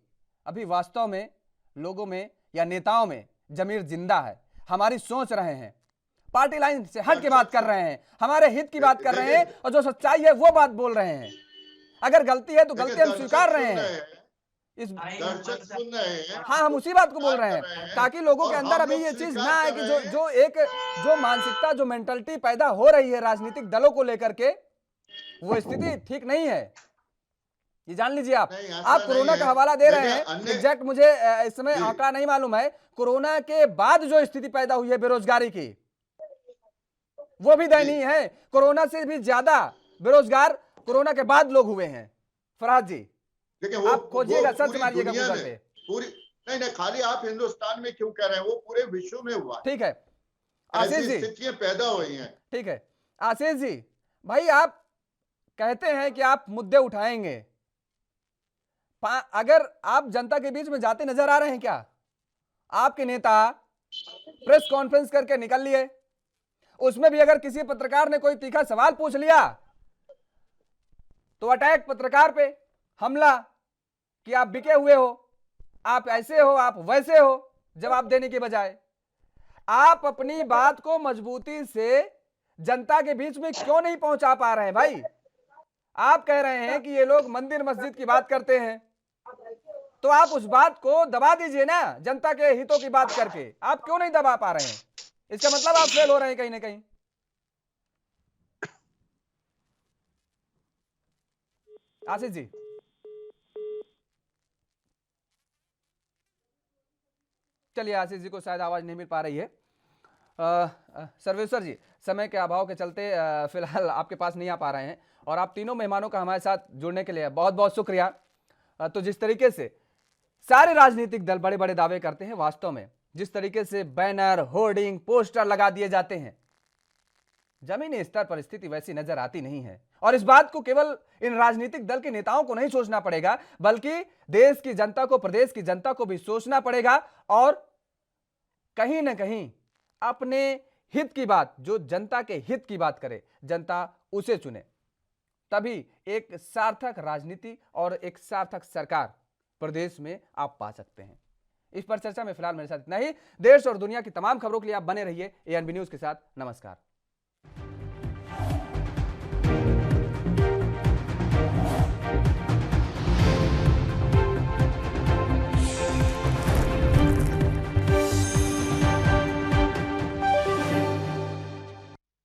A: अभी वास्तव में लोगों में या नेताओं में जमीर जिंदा है, हमारी सोच रहे हैं, पार्टी लाइन से हट के बात कर रहे हैं, हमारे हित की बात कर रहे हैं, और जो सच्चाई है वो बात बोल रहे हैं। अगर गलती है तो गलती हम स्वीकार रहे हैं। इस
B: दर्शक सुन रहे हैं।
A: हाँ, हम उसी बात को बोल रहे हैं ताकि लोगों के अंदर अभी ये चीज ना आए कि जो मानसिकता, जो मेंटलिटी पैदा हो रही है राजनीतिक दलों को लेकर के, वो स्थिति ठीक नहीं है। ये जान लीजिए। आप कोरोना का हवाला दे रहे हैं, एग्जैक्ट मुझे इस समय आंकड़ा नहीं मालूम है, कोरोना के बाद जो स्थिति पैदा हुई है बेरोजगारी की, वो भी दयनीय है। कोरोना से भी ज्यादा बेरोजगार कोरोना के बाद लोग हुए हैं। फरहाद जी,
B: देखिए,
A: आप खोजिएगा, सर्च मारिएगा गूगल पे।
B: पूरी नहीं, खाली आप हिंदुस्तान में क्यों कह रहे हैं, वो पूरे विश्व में हुआ।
A: ठीक है आशीष जी,
B: स्थितियां पैदा हुई हैं।
A: ठीक है आशीष जी, भाई आप कहते हैं कि आप मुद्दे उठाएंगे, अगर आप जनता के बीच में जाते नजर आ रहे हैं क्या? आपके नेता प्रेस कॉन्फ्रेंस करके निकल लिए, उसमें भी अगर किसी पत्रकार ने कोई तीखा सवाल पूछ लिया तो अटैक, पत्रकार पे हमला कि आप बिके हुए हो, आप ऐसे हो, आप वैसे हो, जवाब देने के बजाय आप अपनी बात को मजबूती से जनता के बीच में क्यों नहीं पहुंचा पा रहे हैं भाई? आप कह रहे हैं कि ये लोग मंदिर मस्जिद की बात करते हैं, तो आप उस बात को दबा दीजिए ना, जनता के हितों की बात करके। आप क्यों नहीं दबा पा रहे हैं? इसका मतलब आप फेल हो रहे हैं कहीं ना कहीं। आशीष जी, चलिए, आशीष जी को शायद आवाज नहीं मिल पा रही है। सर्वेश्वर जी, समय के अभाव के चलते फिलहाल आपके पास नहीं आ पा रहे हैं, और आप तीनों मेहमानों का हमारे साथ जुड़ने के लिए बहुत बहुत शुक्रिया। तो जिस तरीके से सारे राजनीतिक दल बड़े बड़े दावे करते हैं, वास्तव में जिस तरीके से बैनर, होर्डिंग, पोस्टर लगा दिए जाते हैं, जमीनी स्तर पर स्थिति वैसी नजर आती नहीं है। और इस बात को केवल इन राजनीतिक दल के नेताओं को नहीं सोचना पड़ेगा, बल्कि देश की जनता को, प्रदेश की जनता को भी सोचना पड़ेगा, और कहीं ना कहीं अपने हित की बात, जो जनता के हित की बात करे, जनता उसे चुने, तभी एक सार्थक राजनीति और एक सार्थक सरकार प्रदेश में आप पा सकते हैं। इस पर चर्चा में फिलहाल मेरे साथ इतना ही। देश और दुनिया की तमाम खबरों के लिए आप बने रहिए एएनबी न्यूज के साथ। नमस्कार।